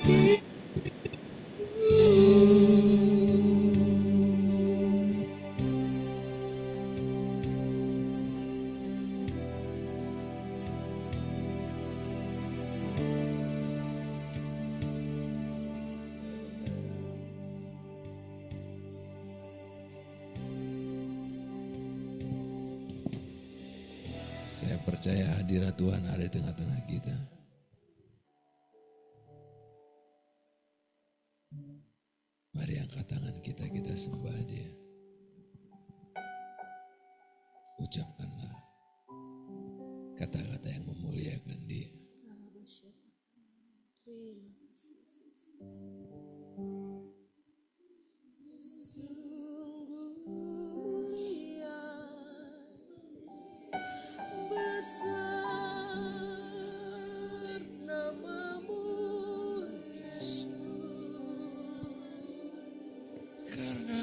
Saya percaya hadirat Tuhan ada di tengah-tengah kita. Mari angkat tangan kita sembah Dia. Ucapkanlah kata-kata yang memuliakan Dia.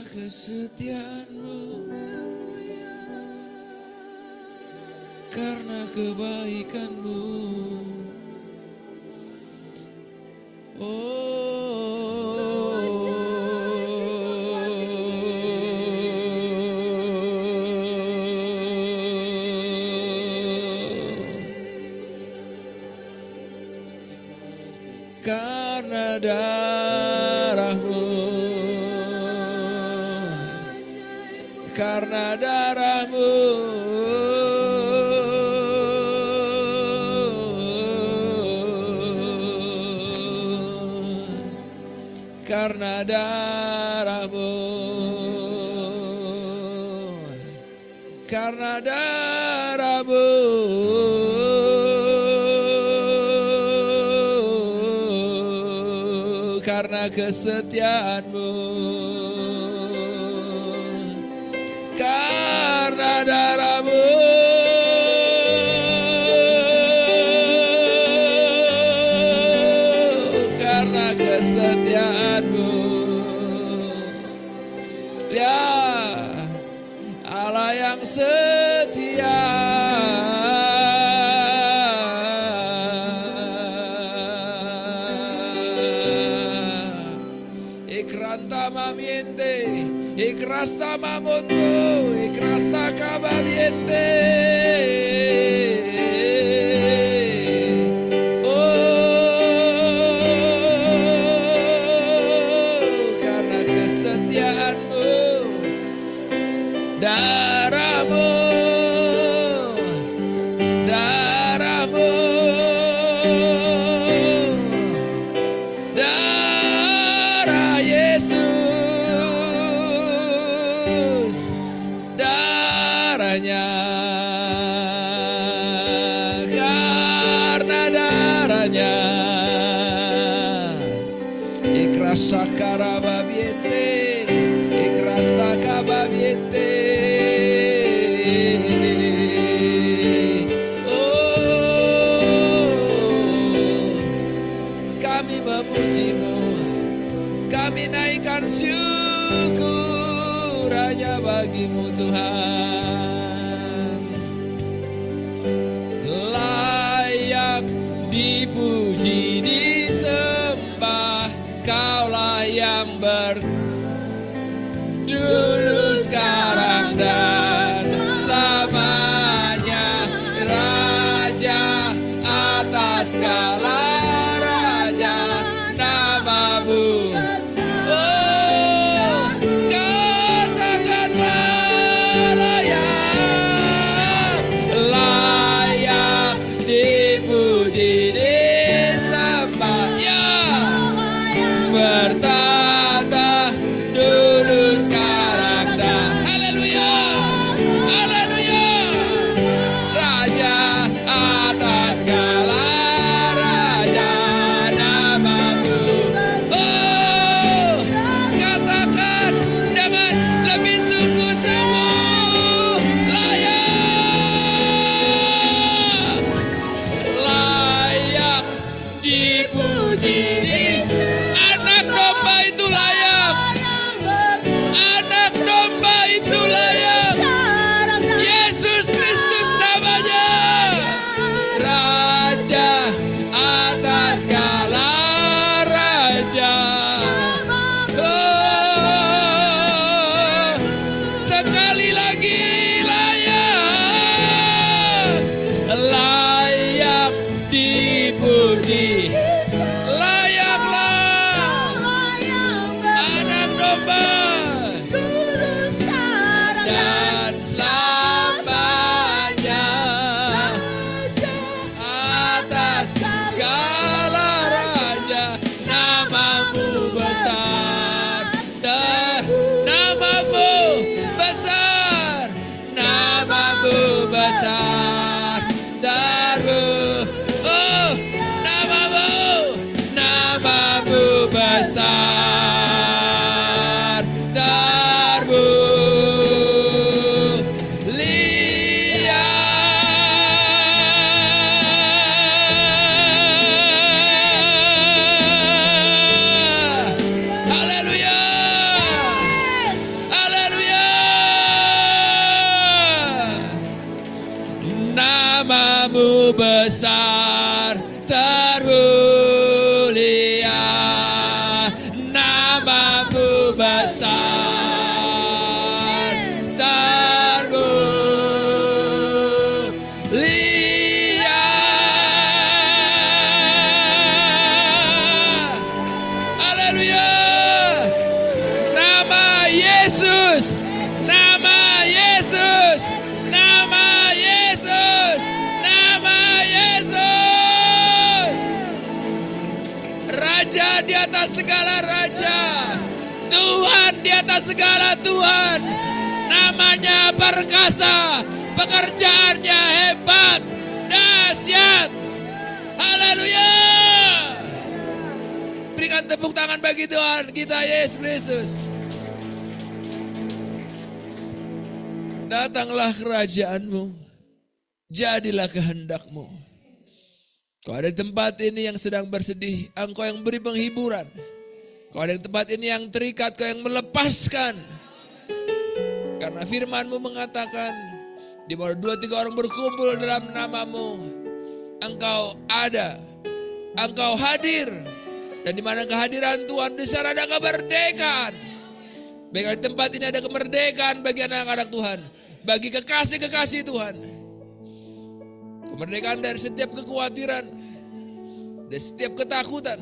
Kesetiaan-Mu, karena kebaikan-Mu, karena darah-Mu, karena darah-Mu, karena darah-Mu, karena darah-Mu, karena kesetiaan-Mu, karena darah-Mu, karena kesetiaan-Mu, ya Allah yang setia. Ikranta mamiente, ikrasta mamonto, ikrasta kababiente. Karena kesetiaan-Mu, darah-Mu, darah-Mu, darah Yesus, darahnya, karena darahnya, ikrasa karababiente, ikrasa kababiente. Kami memuji-Mu, kami naikkan syukur hanya bagi-Mu Tuhan. Layak dipuji, disembah, Kaulah yang dulu, sekarang, dan selamanya, Raja atas segala raja, nama-Mu. Oh, katakanlah layak, layak dipuji, disembah, ya, bertata dulu, sekarang, dan haleluya. namamu besar, termulia. Haleluya, haleluya. Namamu besar, termulia. Namamu besar, termulia. Haleluya. Nama Yesus, nama Yesus, nama Yesus, nama Yesus. Raja di atas segala raja, Tuhan di atas segala Tuhan. Namanya perkasa, pekerjaannya hebat, dahsyat. Haleluya. Berikan tepuk tangan bagi Tuhan kita Yesus Kristus. Datanglah kerajaanmu, jadilah kehendakmu. Kau ada di tempat ini yang sedang bersedih, engkau yang beri penghiburan. Kau ada di tempat ini yang terikat, kau yang melepaskan. Karena firman-Mu mengatakan, di mana 2-3 orang berkumpul dalam namamu, engkau ada, engkau hadir. Dan di mana kehadiran Tuhan, di sana ada kemerdekaan. Baik di tempat ini ada kemerdekaan bagi anak-anak Tuhan, bagi kekasih-kekasih Tuhan. Kemerdekaan dari setiap kekhawatiran, dari setiap ketakutan.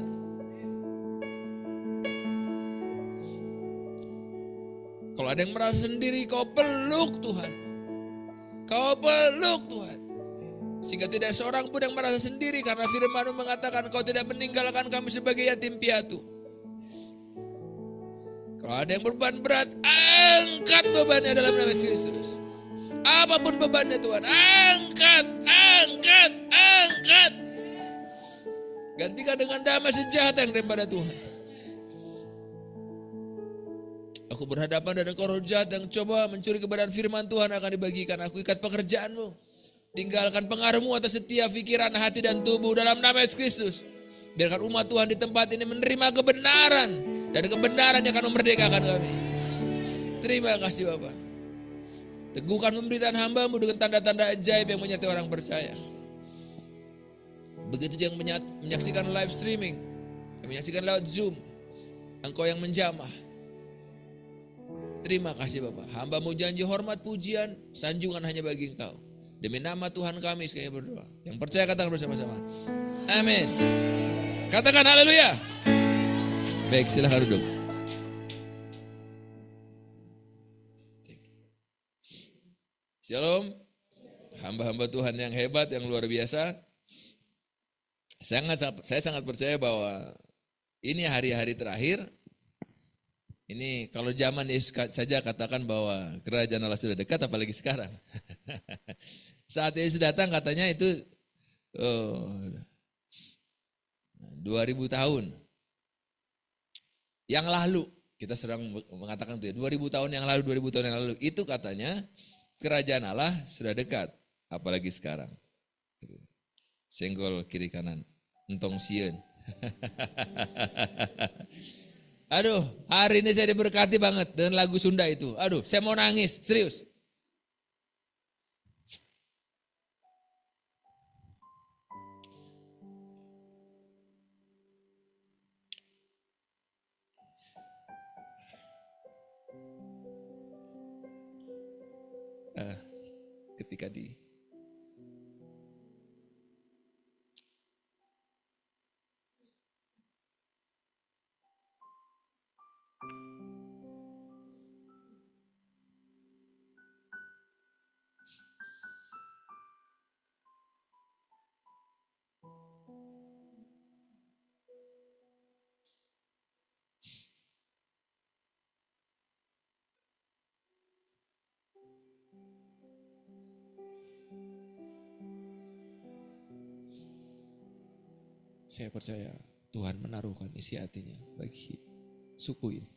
Kalau ada yang merasa sendiri, kau peluk Tuhan. Kau peluk Tuhan. Sehingga tidak seorang pun yang merasa sendiri, karena firman-Mu mengatakan kau tidak meninggalkan kami sebagai yatim piatu. Kalau ada yang beban berat, angkat bebannya dalam nama Yesus. Apapun bebannya Tuhan, angkat, angkat, angkat. Gantikan dengan damai sejahtera yang daripada Tuhan. Aku berhadapan dengan roh jahat yang coba mencuri kebenaran firman Tuhan akan dibagikan. Aku ikat pekerjaanmu. Tinggalkan pengaruhmu atas setiap pikiran, hati dan tubuh dalam nama Yesus Kristus. Biarkan umat Tuhan di tempat ini menerima kebenaran. Dan kebenaran yang akan memerdekakan kami. Terima kasih Bapak. Teguhkan pemberitaan hamba-Mu dengan tanda-tanda ajaib yang menyertai orang percaya. Begitu yang menyaksikan live streaming, yang menyaksikan lewat Zoom, Engkau yang menjamah. Terima kasih Bapak. Hamba-Mu janji hormat, pujian, sanjungan hanya bagi Engkau. Demi nama Tuhan kami sekali berdoa. Yang percaya katakan bersama-sama. Amin. Katakan haleluya. Baik, silakan duduk. Shalom. Hamba-hamba Tuhan yang hebat, yang luar biasa. Saya sangat percaya bahwa ini hari-hari terakhir. Ini kalau zaman Yesus saja katakan bahwa kerajaan Allah sudah dekat, apalagi sekarang. Saat Yesus datang katanya itu 2000 tahun yang lalu. Kita sering mengatakan itu ya, 2000 tahun yang lalu, 2000 tahun yang lalu. Itu katanya kerajaan Allah sudah dekat, apalagi sekarang. Senggol kiri kanan, entong sieun. Aduh, hari ini saya diberkati banget dengan lagu Sunda itu. Aduh, saya mau nangis, serius. Ketika saya percaya Tuhan menaruhkan isi hatinya bagi suku ini.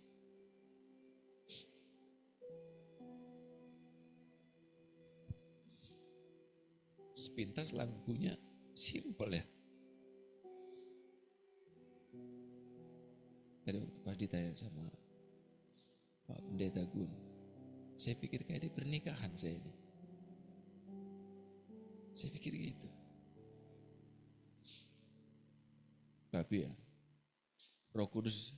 Sepintas lagunya simple ya. Tadi waktu pas ditanya sama Pak Pendeta Gun, saya pikir kayak di pernikahan saya ini. Saya pikir gitu. Tapi ya, Roh Kudus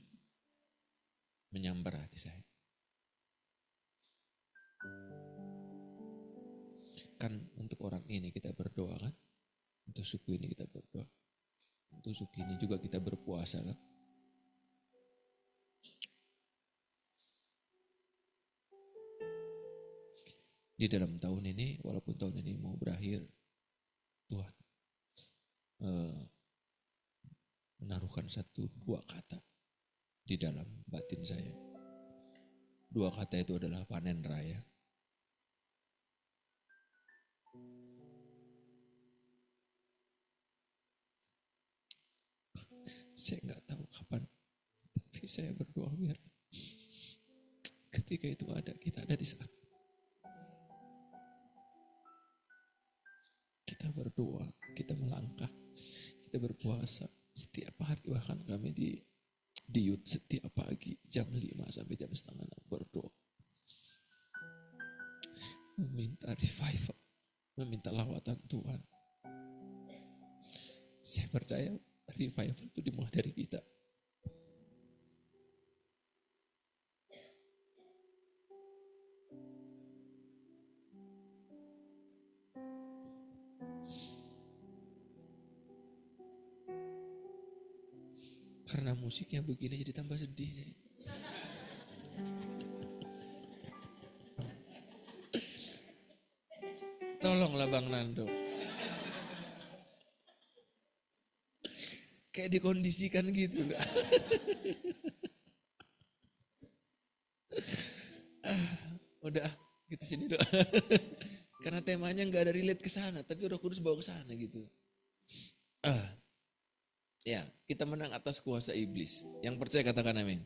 menyambar hati saya. Kan untuk orang ini kita berdoa kan? Untuk suku ini kita berdoa. Untuk suku ini juga kita berpuasa kan? Di dalam tahun ini, walaupun tahun ini mau berakhir, Tuhan menaruhkan 1-2 kata di dalam batin saya. 2 kata itu adalah panen raya. Saya nggak tahu kapan, tapi saya berdoa biar ketika itu ada, kita ada di sana. Kita berdoa, kita melangkah, kita berpuasa setiap hari, bahkan kami di youth setiap pagi jam 5 sampai jam 5:30 berdoa. Meminta revival, meminta lawatan Tuhan. Saya percaya revival itu dimulai dari kita. Karena musiknya begini jadi tambah sedih sih. Tolonglah Bang Nando. Kayak dikondisikan gitu. Udah, kita sini dulu. Karena temanya nggak ada relate ke sana, tapi Roh Kudus bawa ke sana gitu. Ya, kita menang atas kuasa iblis. Yang percaya katakan amin.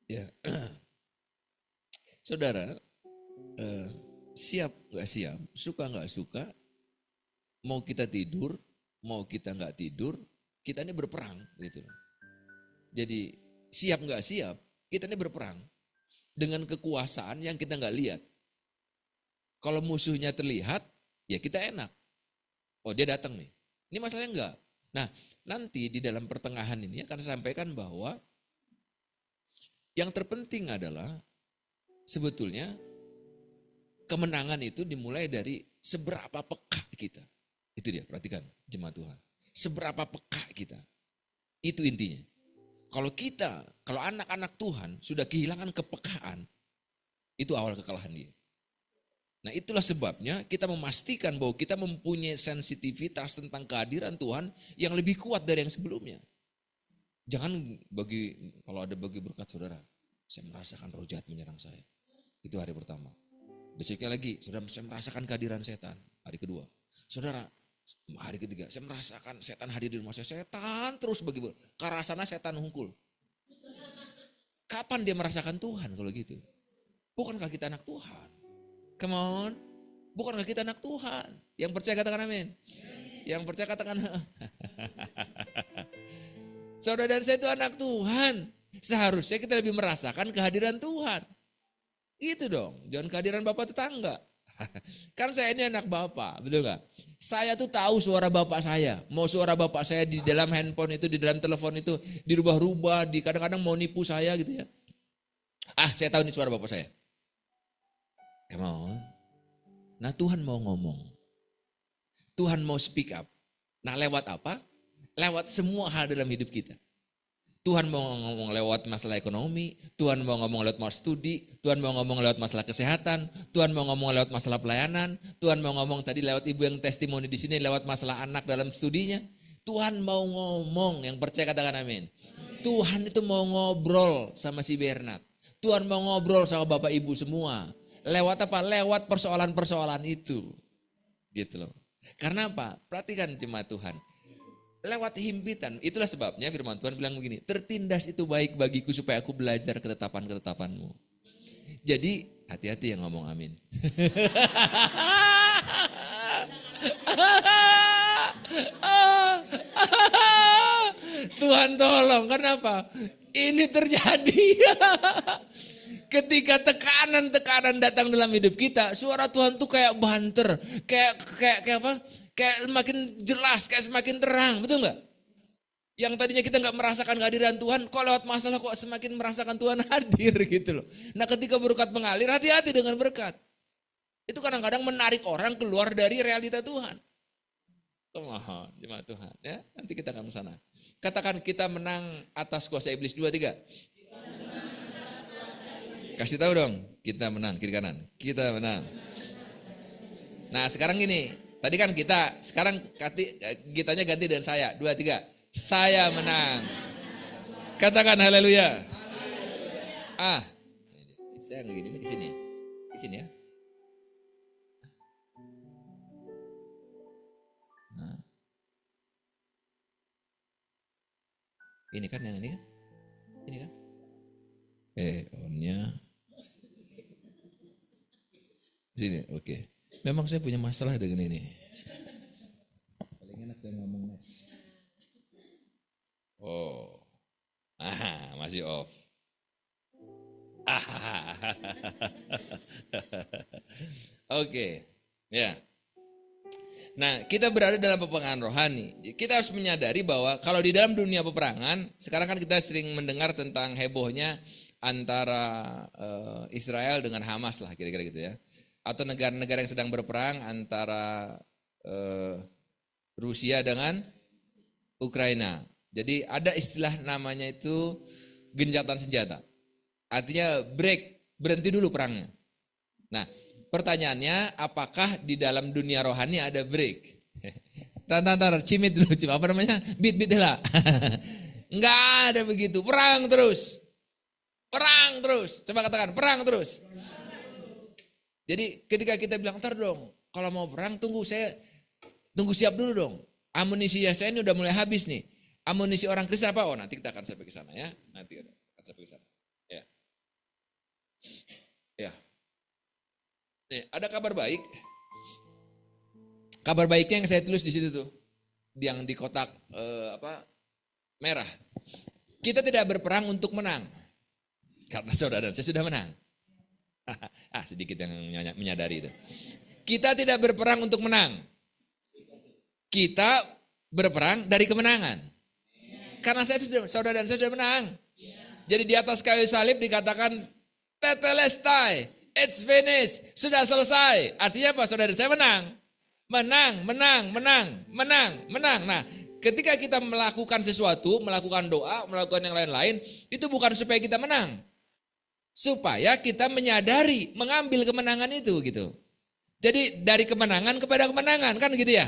Ya, saudara, siap nggak siap, suka nggak suka, mau kita tidur, mau kita nggak tidur, kita ini berperang gitu. Jadi siap nggak siap, kita ini berperang dengan kekuasaan yang kita nggak lihat. Kalau musuhnya terlihat, ya kita enak. Oh dia datang nih. Ini masalahnya enggak. Nah nanti di dalam pertengahan ini akan sampaikan bahwa yang terpenting adalah sebetulnya kemenangan itu dimulai dari seberapa peka kita. Itu dia, perhatikan jemaat Tuhan. Seberapa peka kita. Itu intinya. Kalau anak-anak Tuhan sudah kehilangan kepekaan, itu awal kekalahan dia. Nah itulah sebabnya kita memastikan bahwa kita mempunyai sensitivitas tentang kehadiran Tuhan yang lebih kuat dari yang sebelumnya. Jangan kalau ada bagi berkat saudara, saya merasakan roh jahat menyerang saya. Itu hari pertama. Besoknya lagi, saudara, saya merasakan kehadiran setan. Hari kedua. Saudara, hari ketiga, saya merasakan setan hadir di rumah saya. Setan terus ke arah sana setan hungkul. Kapan dia merasakan Tuhan kalau gitu? Bukankah kita anak Tuhan? Come on. Bukankah kita anak Tuhan? Yang percaya katakan amin. Yang percaya katakan saudara dan saya itu anak Tuhan. Seharusnya kita lebih merasakan kehadiran Tuhan. Gitu dong. Jangan kehadiran bapak tetangga. Kan saya ini anak bapak, betul gak? Saya tuh tahu suara bapak saya. Mau suara bapak saya di dalam handphone itu, di dalam telepon itu dirubah-rubah, kadang-kadang mau nipu saya gitu ya. Saya tahu ini suara bapak saya. Come on. Nah Tuhan mau ngomong. Tuhan mau speak up. Nah lewat apa? Lewat semua hal dalam hidup kita. Tuhan mau ngomong lewat masalah ekonomi, Tuhan mau ngomong lewat masalah studi, Tuhan mau ngomong lewat masalah kesehatan, Tuhan mau ngomong lewat masalah pelayanan, Tuhan mau ngomong tadi lewat ibu yang testimoni di sini lewat masalah anak dalam studinya. Tuhan mau ngomong, yang percaya katakan amin. Tuhan itu mau ngobrol sama si Bernard. Tuhan mau ngobrol sama bapak ibu semua. Lewat apa? Lewat persoalan-persoalan itu. Gitu loh. Karena apa? Perhatikan jemaat Tuhan. lewat himpitan. Itulah sebabnya firman Tuhan bilang begini, tertindas itu baik bagiku supaya aku belajar ketetapan-ketetapanmu. Jadi hati-hati yang ngomong amin. Tuhan tolong, kenapa? Ini terjadi. Ketika tekanan-tekanan datang dalam hidup kita, suara Tuhan tuh kayak banter, kayak apa? Kayak semakin jelas, kayak semakin terang, betul nggak? Yang tadinya kita nggak merasakan kehadiran Tuhan, kok lewat masalah kok semakin merasakan Tuhan hadir gitu loh. Nah ketika berkat mengalir, hati-hati dengan berkat. Itu kadang-kadang menarik orang keluar dari realita Tuhan. Mohon, jemaat Tuhan ya. Nanti kita akan ke sana. Katakan kita menang atas kuasa iblis 2, 3. Kasih tahu dong, kita menang kiri kanan. Kita menang. Nah sekarang gini, tadi kan kita, sekarang kitanya ganti dengan saya. 2, 3. Saya menang. Katakan haleluya. Saya nggak gini, ke sini ya. Ke sini ya. Ini kan yang ini kan? Ini kan? On-nya. Sini, oke. Memang saya punya masalah dengan ini. Paling enak saya ngomong next. Masih off. Oke, ya. Nah, kita berada dalam peperangan rohani. Kita harus menyadari bahwa kalau di dalam dunia peperangan, sekarang kan kita sering mendengar tentang hebohnya antara Israel dengan Hamas lah kira-kira gitu ya. Atau negara-negara yang sedang berperang antara Rusia dengan Ukraina. Jadi ada istilah namanya itu gencatan senjata. Artinya berhenti dulu perangnya. Nah, pertanyaannya, apakah di dalam dunia rohani ada break? Tar, cimit dulu, apa namanya? Beat lah. Enggak ada begitu, perang terus. Perang terus, coba katakan, perang terus. Jadi ketika kita bilang, ntar dong, kalau mau perang tunggu siap dulu dong. Amunisi saya ini udah mulai habis nih. Amunisi orang Kristen apa? Nanti kita akan sampai ke sana ya. Nanti kita akan sampai ke sana. Ya. Nih, ada kabar baik. Kabar baiknya yang saya tulis di situ tuh, yang di kotak merah. Kita tidak berperang untuk menang, karena saudara dan saya sudah menang. Sedikit yang menyadari itu. Kita tidak berperang untuk menang. Kita berperang dari kemenangan. Karena saudara dan saya sudah menang. Jadi di atas kayu salib dikatakan tetelestai. It's finished, sudah selesai. Artinya apa? Saudara saya menang. Menang. Nah, ketika kita melakukan sesuatu, melakukan doa, melakukan yang lain-lain, itu bukan supaya kita menang. Supaya kita menyadari, mengambil kemenangan itu gitu. Jadi dari kemenangan kepada kemenangan, kan gitu ya.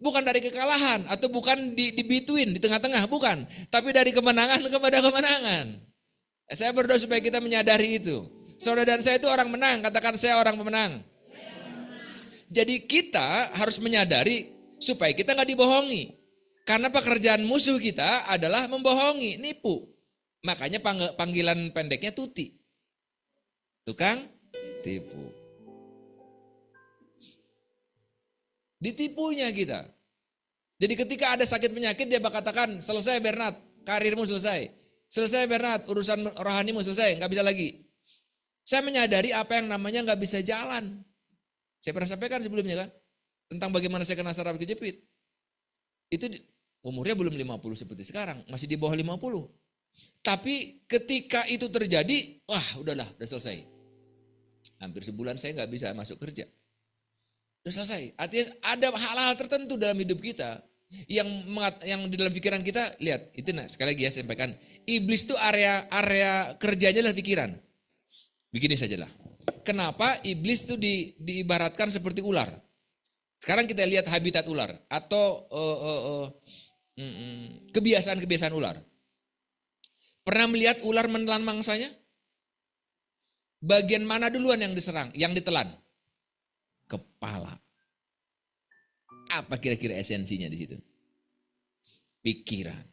Bukan dari kekalahan, atau bukan di between, di tengah-tengah, bukan. Tapi dari kemenangan kepada kemenangan. Saya berdoa supaya kita menyadari itu. Saudara dan saya itu orang menang, katakan saya orang pemenang. Jadi kita harus menyadari supaya kita nggak dibohongi. Karena pekerjaan musuh kita adalah membohongi, nipu. Makanya panggilan pendeknya tuti. Tukang tipu. Ditipunya kita. Jadi ketika ada sakit penyakit dia bakal katakan, selesai Bernard, karirmu selesai. Selesai Bernard, urusan rohanimu selesai, nggak bisa lagi. Saya menyadari apa yang namanya nggak bisa jalan. Saya pernah sampaikan sebelumnya kan, tentang bagaimana saya kena saraf kejepit. Itu umurnya belum 50 seperti sekarang, masih di bawah 50. Tapi ketika itu terjadi, wah udah selesai. Hampir sebulan saya nggak bisa masuk kerja. Udah selesai. Artinya ada hal-hal tertentu dalam hidup kita yang di dalam pikiran kita, lihat, itu sekali lagi ya saya sampaikan, iblis itu area kerjanya adalah pikiran. Begini sajalah. Kenapa iblis itu diibaratkan seperti ular? Sekarang kita lihat habitat ular atau kebiasaan-kebiasaan ular. Pernah melihat ular menelan mangsanya? Bagian mana duluan yang diserang, yang ditelan? Kepala. Apa kira-kira esensinya di situ? pikiran.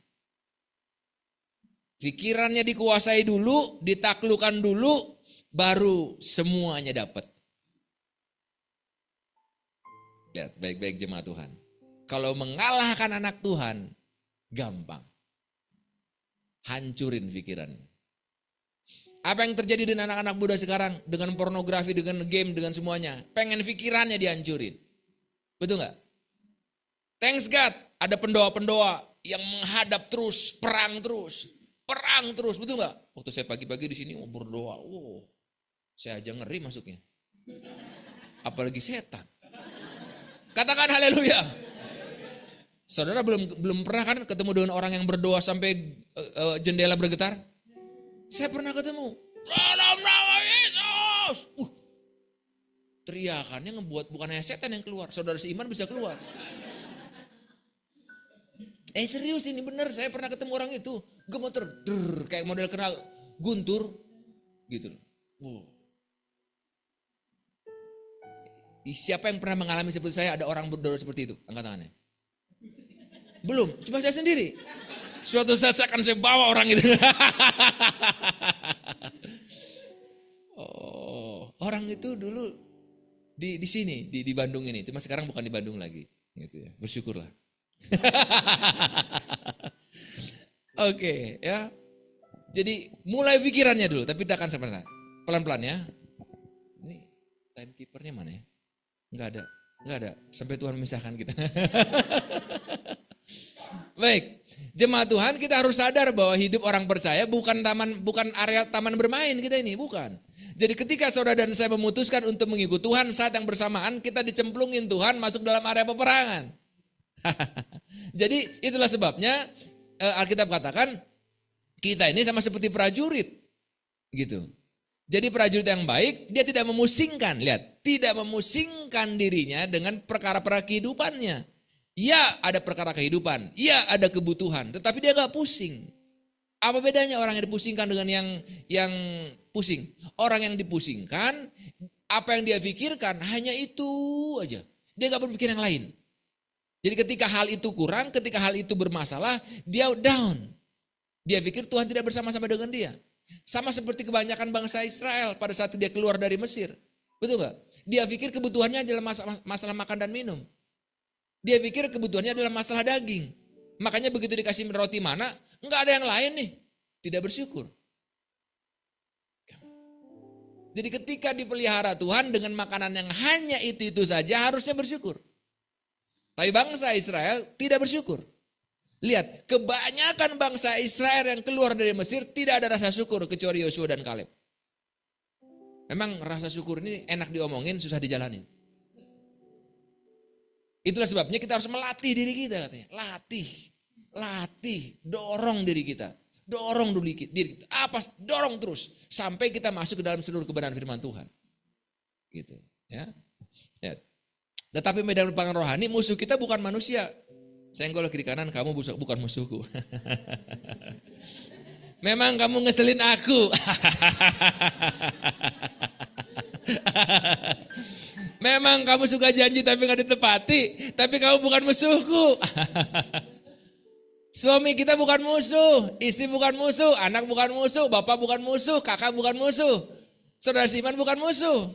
Pikirannya dikuasai dulu, ditaklukkan dulu, baru semuanya dapat. Lihat baik-baik jemaat Tuhan. Kalau mengalahkan anak Tuhan, gampang. Hancurin pikirannya. Apa yang terjadi dengan anak-anak muda sekarang? Dengan pornografi, dengan game, dengan semuanya. Pengen pikirannya dihancurin. Betul gak? Thanks God, ada pendoa-pendoa yang menghadap terus, perang terus. Betul gak? Waktu saya pagi-pagi di sini mau berdoa, saya aja ngeri masuknya. Apalagi setan. Katakan haleluya. Saudara belum pernah kan ketemu dengan orang yang berdoa sampai jendela bergetar? Saya pernah ketemu. Dalam nama Yesus. Teriakannya ngebuat bukan hanya setan yang keluar, saudara seiman bisa keluar. Serius ini benar, saya pernah ketemu orang itu. Gemeter, kayak model kena guntur gitu. Siapa yang pernah mengalami seperti saya, ada orang berdoa seperti itu? Angkat tangannya. Belum, cuma saya sendiri. Suatu saat akan saya bawa orang itu. Orang itu dulu di sini, di Bandung ini. Cuma sekarang bukan di Bandung lagi. Gitu ya. Bersyukurlah. Oke, ya. Jadi mulai pikirannya dulu, tapi tidak akan sebentar. Pelan-pelan ya. Ini timekeepernya mana ya? Enggak ada. Sampai Tuhan memisahkan kita. Baik, jemaat Tuhan, kita harus sadar bahwa hidup orang percaya bukan area taman bermain kita ini, bukan. Jadi ketika saudara dan saya memutuskan untuk mengikut Tuhan, saat yang bersamaan kita dicemplungin Tuhan masuk dalam area peperangan. Jadi itulah sebabnya Alkitab katakan kita ini sama seperti prajurit gitu. Jadi prajurit yang baik dia tidak memusingkan, lihat, tidak memusingkan dirinya dengan perkara-perkara kehidupannya. Ya ada perkara kehidupan, ya ada kebutuhan, tetapi dia gak pusing. Apa bedanya orang yang dipusingkan dengan yang pusing? Orang yang dipusingkan, apa yang dia pikirkan hanya itu aja. Dia gak berpikir yang lain. Jadi ketika hal itu kurang, ketika hal itu bermasalah, dia down. Dia pikir Tuhan tidak bersama-sama dengan dia. Sama seperti kebanyakan bangsa Israel pada saat dia keluar dari Mesir. Betul gak? Dia pikir kebutuhannya adalah masalah makan dan minum. Dia pikir kebutuhannya adalah masalah daging. Makanya begitu dikasih roti mana, enggak ada yang lain nih. Tidak bersyukur. Jadi ketika dipelihara Tuhan dengan makanan yang hanya itu saja harusnya bersyukur. Tapi bangsa Israel tidak bersyukur. Lihat, kebanyakan bangsa Israel yang keluar dari Mesir tidak ada rasa syukur kecuali Yosua dan Kaleb. Memang rasa syukur ini enak diomongin, susah dijalanin. Itulah sebabnya kita harus melatih diri kita katanya. Latih, dorong diri kita. Dorong dulu diri kita. Dorong terus sampai kita masuk ke dalam seluruh kebenaran firman Tuhan. Gitu, ya. Tetapi medan peperangan rohani musuh kita bukan manusia. Senggol kiri kanan, kamu bukan musuhku. Memang kamu ngeselin aku. Memang kamu suka janji tapi gak ditepati. Tapi kamu bukan musuhku. Suami kita bukan musuh. Istri bukan musuh. Anak bukan musuh. Bapak bukan musuh. Kakak bukan musuh. Saudara seiman bukan musuh.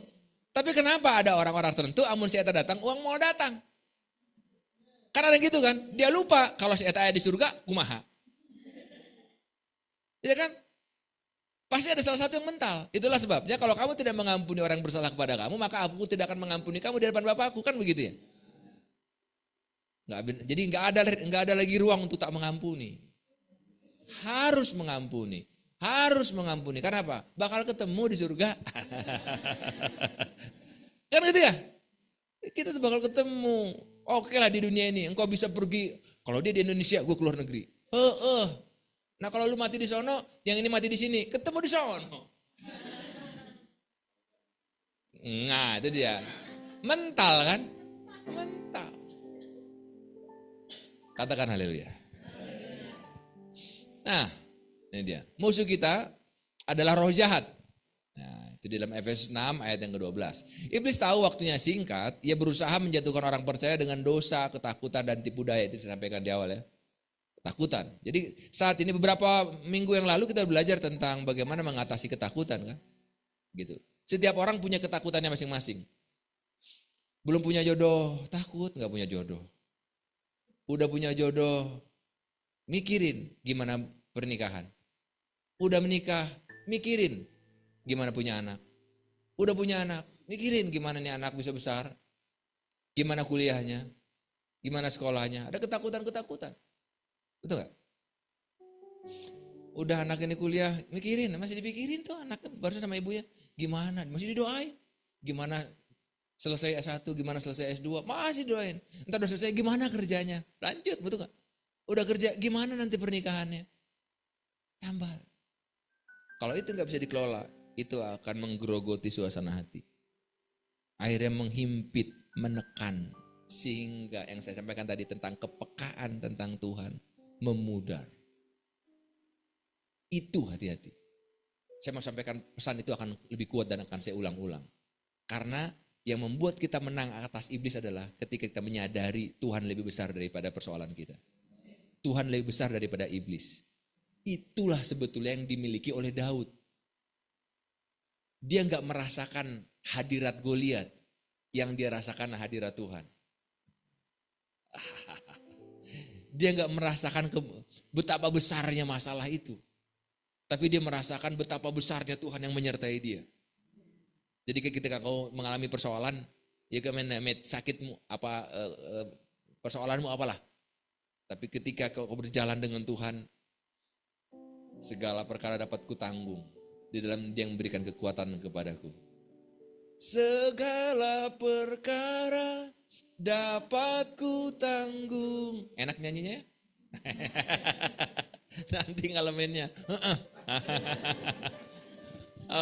Tapi kenapa ada orang-orang tertentu amun si eta datang, uang mau datang. Karena ada gitu kan. Dia lupa kalau si eta di surga, kumaha. Iya kan? Pasti ada salah satu yang mental. Itulah sebabnya kalau kamu tidak mengampuni orang yang bersalah kepada kamu, maka aku tidak akan mengampuni kamu di depan Bapakku. Kan begitu ya? Jadi nggak ada lagi ruang untuk tak mengampuni. Harus mengampuni. Harus mengampuni. Karena apa? Bakal ketemu di surga. Kan gitu ya? Kita tuh bakal ketemu. Oke lah di dunia ini. Engkau bisa pergi. Kalau dia di Indonesia, gue keluar negeri. Nah kalau lu mati di sono, yang ini mati di sini, ketemu di sono. Nah itu dia. Mental kan? Mental. Katakan haleluya. Nah ini dia. Musuh kita adalah roh jahat. Nah itu di dalam Efesus 6 ayat yang ke-12. Iblis tahu waktunya singkat, ia berusaha menjatuhkan orang percaya dengan dosa, ketakutan dan tipu daya. Itu saya sampaikan di awal ya. Takutan. Jadi saat ini beberapa minggu yang lalu kita belajar tentang bagaimana mengatasi ketakutan kan. Gitu. Setiap orang punya ketakutannya masing-masing. Belum punya jodoh, takut nggak punya jodoh. Udah punya jodoh, mikirin gimana pernikahan. Udah menikah, mikirin gimana punya anak. Udah punya anak, mikirin gimana nih anak bisa besar. Gimana kuliahnya, gimana sekolahnya. Ada ketakutan-ketakutan. Betul gak? Udah anak ini kuliah, mikirin, masih dipikirin tuh anaknya baru sama ibunya. Gimana, masih didoain. Gimana selesai S1, gimana selesai S2, masih doain. Entar udah selesai, gimana kerjanya? Lanjut, betul gak? Udah kerja, gimana nanti pernikahannya? Tambah. Kalau itu gak bisa dikelola, itu akan menggerogoti suasana hati. Akhirnya menghimpit, menekan. Sehingga yang saya sampaikan tadi tentang kepekaan tentang Tuhan, memudar. Itu hati-hati. Saya mau sampaikan pesan itu akan lebih kuat dan akan saya ulang-ulang. Karena yang membuat kita menang atas iblis adalah ketika kita menyadari Tuhan lebih besar daripada persoalan kita. Tuhan lebih besar daripada iblis. Itulah sebetulnya yang dimiliki oleh Daud. Dia gak merasakan hadirat Goliat, yang dia rasakan hadirat Tuhan. Dia gak merasakan betapa besarnya masalah itu. Tapi dia merasakan betapa besarnya Tuhan yang menyertai dia. Jadi ketika kau mengalami persoalan, ya sakitmu, persoalanmu apalah. Tapi ketika kau berjalan dengan Tuhan, segala perkara dapat kutanggung. Di dalam dia yang memberikan kekuatan kepadaku. Segala perkara dapat ku tanggung. Enak nyanyinya ya? Nanti ngalaminnya.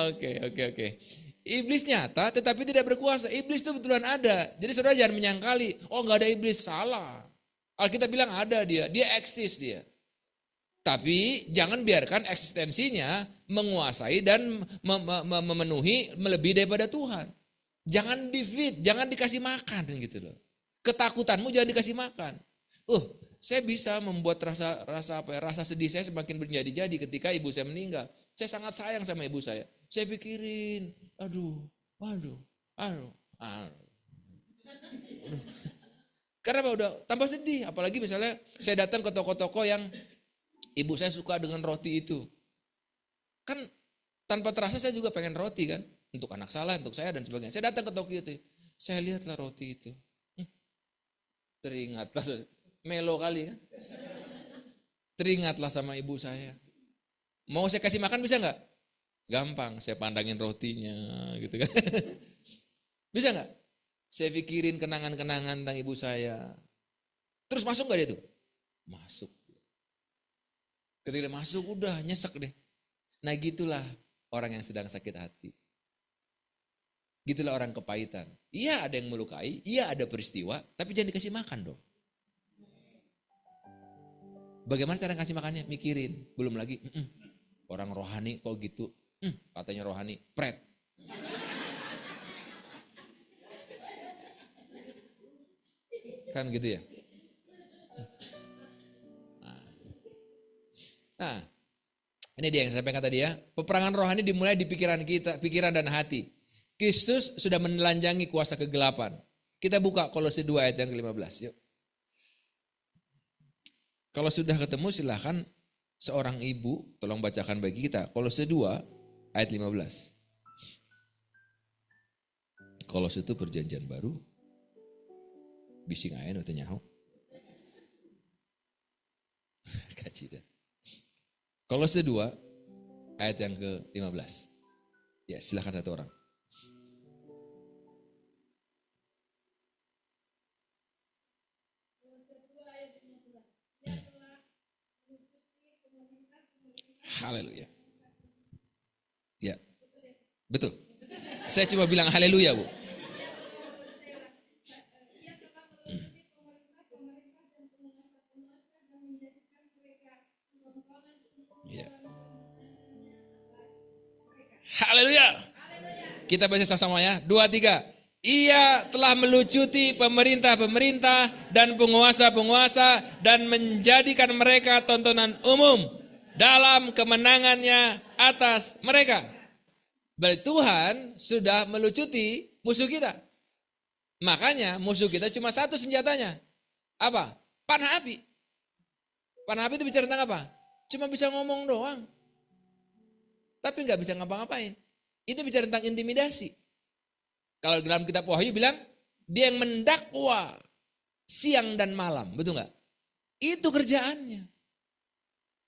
Oke. Iblis nyata tetapi tidak berkuasa. Iblis itu betulan ada. Jadi saudara jangan menyangkali, oh gak ada iblis, salah. Alkitab bilang ada dia eksis dia. Tapi jangan biarkan eksistensinya menguasai dan memenuhi melebihi daripada Tuhan. Jangan di-feed, jangan dikasih makan gitu loh. Ketakutanmu jangan dikasih makan. Saya bisa membuat rasa sedih saya semakin berjadi-jadi ketika ibu saya meninggal. Saya sangat sayang sama ibu saya. Saya pikirin, aduh. Karena udah tambah sedih, apalagi misalnya saya datang ke toko-toko yang ibu saya suka dengan roti itu. Kan tanpa terasa saya juga pengen roti kan. Untuk anak salah, untuk saya dan sebagainya. Saya datang ke toko itu. Saya lihatlah roti itu. Teringatlah, melo kali kan. Teringatlah sama ibu saya. Mau saya kasih makan bisa gak? Gampang, saya pandangin rotinya gitu kan. Bisa gak? Saya pikirin kenangan-kenangan tentang ibu saya. Terus masuk gak dia tuh? Masuk. Ketika dia masuk udah nyesek deh. Nah gitulah orang yang sedang sakit hati. Gitulah orang kepahitan. Iya ada yang melukai, iya ada peristiwa, tapi jangan dikasih makan dong. Bagaimana cara kasih makannya? Mikirin. Belum lagi, orang rohani kok gitu. Katanya rohani, pret. Kan gitu ya. Nah, ini dia yang saya sampaikan tadi ya. Peperangan rohani dimulai di pikiran kita, pikiran dan hati. Kristus sudah menelanjangi kuasa kegelapan. Kita buka Kolose 2 ayat yang ke-15. Yuk. Kalau sudah ketemu silahkan seorang ibu tolong bacakan bagi kita. Kolose 2 ayat 15. Kolose itu perjanjian baru. Bising aja nanti nyaho. Kaci dah. Kolose 2 ayat yang ke-15. Ya silahkan satu orang. Haleluya. Ya, betul. Saya cuma bilang haleluya, Bu. Ya. Haleluya. Kita baca sama-sama ya. 2, 3. Ia telah melucuti pemerintah-pemerintah dan penguasa-penguasa dan menjadikan mereka tontonan umum dalam kemenangannya atas mereka. Berarti Tuhan sudah melucuti musuh kita. Makanya musuh kita cuma satu senjatanya. Apa? Panah api. Panah api itu bicara tentang apa? Cuma bisa ngomong doang. Tapi nggak bisa ngapa-ngapain. Itu bicara tentang intimidasi. Kalau dalam kitab Wahyu bilang, dia yang mendakwa siang dan malam. Betul nggak? Itu kerjaannya.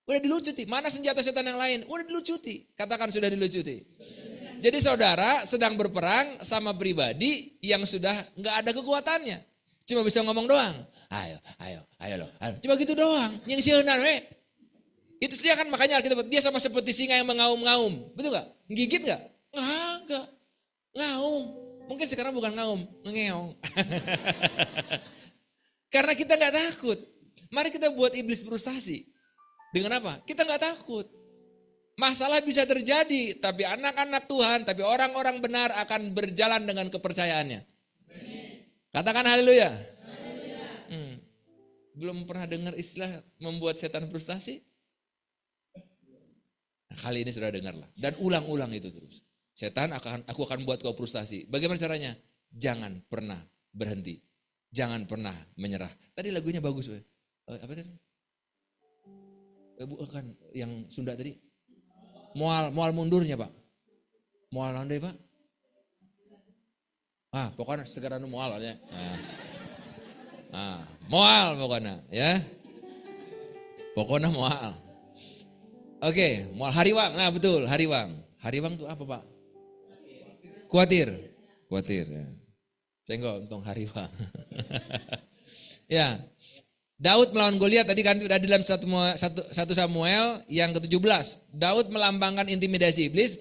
Udah dilucuti. Mana senjata setan yang lain? Udah dilucuti. Katakan sudah dilucuti. Jadi saudara sedang berperang sama pribadi yang sudah nggak ada kekuatannya. Cuma bisa ngomong doang. Ayo loh. Cuma gitu doang. Yang sieunan we. Itu saja kan makanya Alkitab dia sama seperti singa yang mengaum-ngaum. Betul nggak? Gigit nggak? Nggak. Ngaum. Mungkin sekarang bukan ngaum, ngeong. Karena kita nggak takut. Mari kita buat iblis frustasi. Dengan apa? Kita nggak takut. Masalah bisa terjadi, tapi anak-anak Tuhan, tapi orang-orang benar akan berjalan dengan kepercayaannya. Katakan haleluya. Belum pernah dengar istilah membuat setan frustasi? Nah, kali ini sudah dengarlah. Dan ulang-ulang itu terus. Aku akan buat kau frustasi. Bagaimana caranya? Jangan pernah berhenti. Jangan pernah menyerah. Tadi lagunya bagus. Apa tadi? Bukan yang Sunda tadi. Mual mundurnya Pak. Mual landai Pak. Pokoknya segera mual ya. Mual pokoknya ya. Pokoknya mual. Oke, mual hariwang. Nah betul, hariwang. Hariwang itu apa Pak? Khawatir ya. Senggol untung hariwang. Ya. Daud melawan Goliat tadi kan sudah di dalam 1 Samuel yang ke-17. Daud melambangkan intimidasi iblis.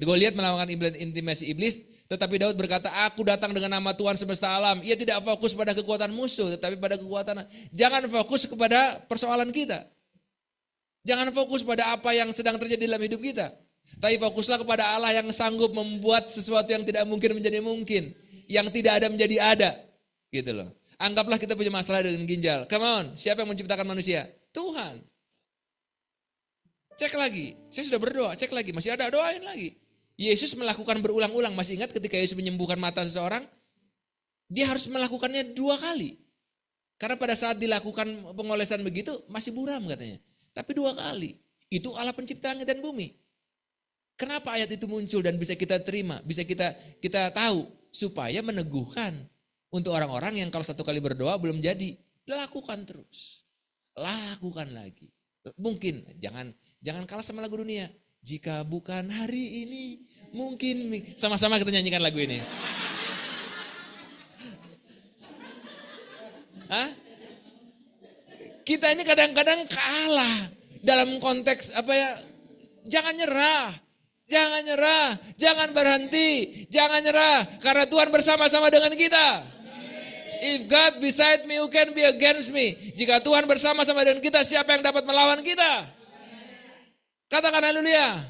Goliat melambangkan intimidasi iblis, tetapi Daud berkata, "Aku datang dengan nama Tuhan semesta alam." Ia tidak fokus pada kekuatan musuh, tetapi pada kekuatan. Jangan fokus kepada persoalan kita. Jangan fokus pada apa yang sedang terjadi dalam hidup kita. Tapi fokuslah kepada Allah yang sanggup membuat sesuatu yang tidak mungkin menjadi mungkin. Yang tidak ada menjadi ada. Gitu loh. Anggaplah kita punya masalah dengan ginjal. Come on, siapa yang menciptakan manusia? Tuhan. Cek lagi, saya sudah berdoa, cek lagi, masih ada, doain lagi. Yesus melakukan berulang-ulang, masih ingat ketika Yesus menyembuhkan mata seseorang? Dia harus melakukannya 2 kali. Karena pada saat dilakukan pengolesan begitu, masih buram katanya. Tapi 2 kali, itu Allah pencipta langit dan bumi. Kenapa ayat itu muncul dan bisa kita terima, bisa kita tahu, supaya meneguhkan untuk orang-orang yang kalau 1 kali berdoa belum jadi, lakukan terus. Lakukan lagi. Mungkin jangan kalah sama lagu dunia. Jika bukan hari ini, mungkin sama-sama kita nyanyikan lagu ini. Kita ini kadang-kadang kalah dalam konteks jangan nyerah. Jangan nyerah, jangan berhenti, jangan nyerah. Karena Tuhan bersama-sama dengan kita. If God beside me, who can be against me? Jika Tuhan bersama-sama dengan kita, siapa yang dapat melawan kita? Katakan haleluya.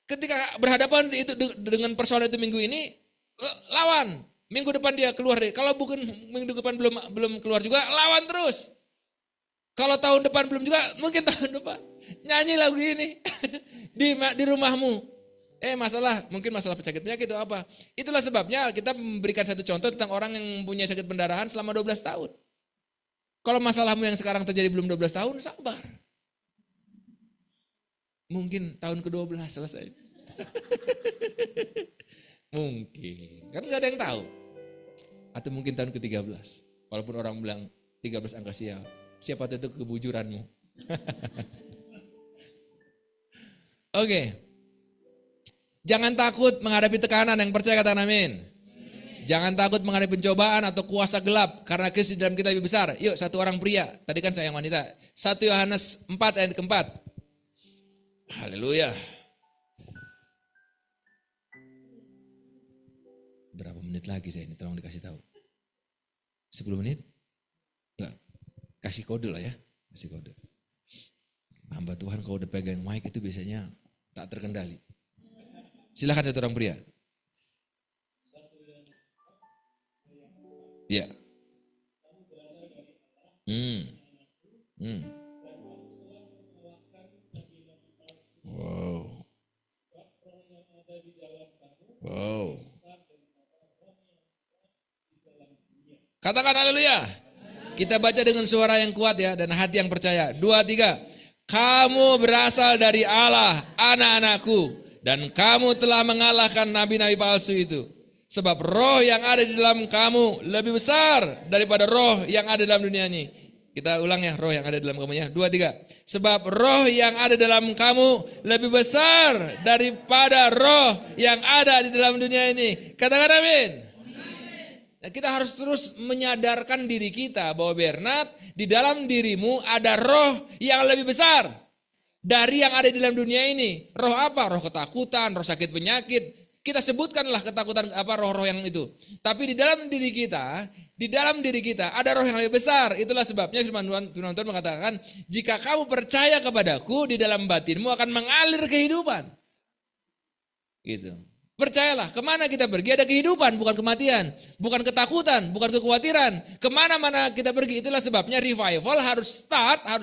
Ketika berhadapan itu dengan persoalan itu minggu ini, lawan. Minggu depan dia keluar deh. Kalau bukan minggu depan belum keluar juga, lawan terus. Kalau tahun depan belum juga, mungkin tahun depan. Nyanyi lagu ini di rumahmu. Mungkin masalah penyakit-penyakit itu apa. Itulah sebabnya kita memberikan satu contoh tentang orang yang mempunyai sakit pendarahan selama 12 tahun. Kalau masalahmu yang sekarang terjadi belum 12 tahun, sabar. Mungkin tahun ke-12 selesai. Mungkin. Kan gak ada yang tahu. Atau mungkin tahun ke-13. Walaupun orang bilang 13 angka sial. Siapa tahu itu kebujuranmu. Oke. Jangan takut menghadapi tekanan, yang percaya katakan amin. Jangan takut menghadapi pencobaan atau kuasa gelap, karena Kristus dalam kita lebih besar. Yuk, 1 orang pria, tadi kan saya yang wanita. 1 Yohanes 4 ayat keempat. Haleluya. Berapa menit lagi saya ini, tolong dikasih tahu. 10 menit? Enggak, kasih kode lah ya, kasih kode. Hamba Tuhan kalau udah pegang mic itu biasanya tak terkendali. Silakan 1 orang pria. Ya. Hmm. Wow. Wow. Katakan haleluya. Kita baca dengan suara yang kuat ya dan hati yang percaya. 2, 3. Kamu berasal dari Allah, anak-anakku, dan kamu telah mengalahkan nabi-nabi palsu itu. Sebab roh yang ada di dalam kamu lebih besar daripada roh yang ada dalam dunia ini. Kita ulang ya, roh yang ada dalam kamu ya. 2, 3. Sebab roh yang ada dalam kamu lebih besar daripada roh yang ada di dalam dunia ini. Katakan amin. Nah, kita harus terus menyadarkan diri kita bahwa Bernard, di dalam dirimu ada roh yang lebih besar dari yang ada di dalam dunia ini. Roh apa? Roh ketakutan, roh sakit penyakit. Kita sebutkanlah ketakutan apa roh-roh yang itu. Tapi di dalam diri kita ada roh yang lebih besar. Itulah sebabnya firman Tuhan mengatakan, jika kamu percaya kepadaku, di dalam batinmu akan mengalir kehidupan. Gitu. Percayalah, kemana kita pergi ada kehidupan, bukan kematian. Bukan ketakutan, bukan kekhawatiran. Kemana-mana kita pergi, itulah sebabnya revival harus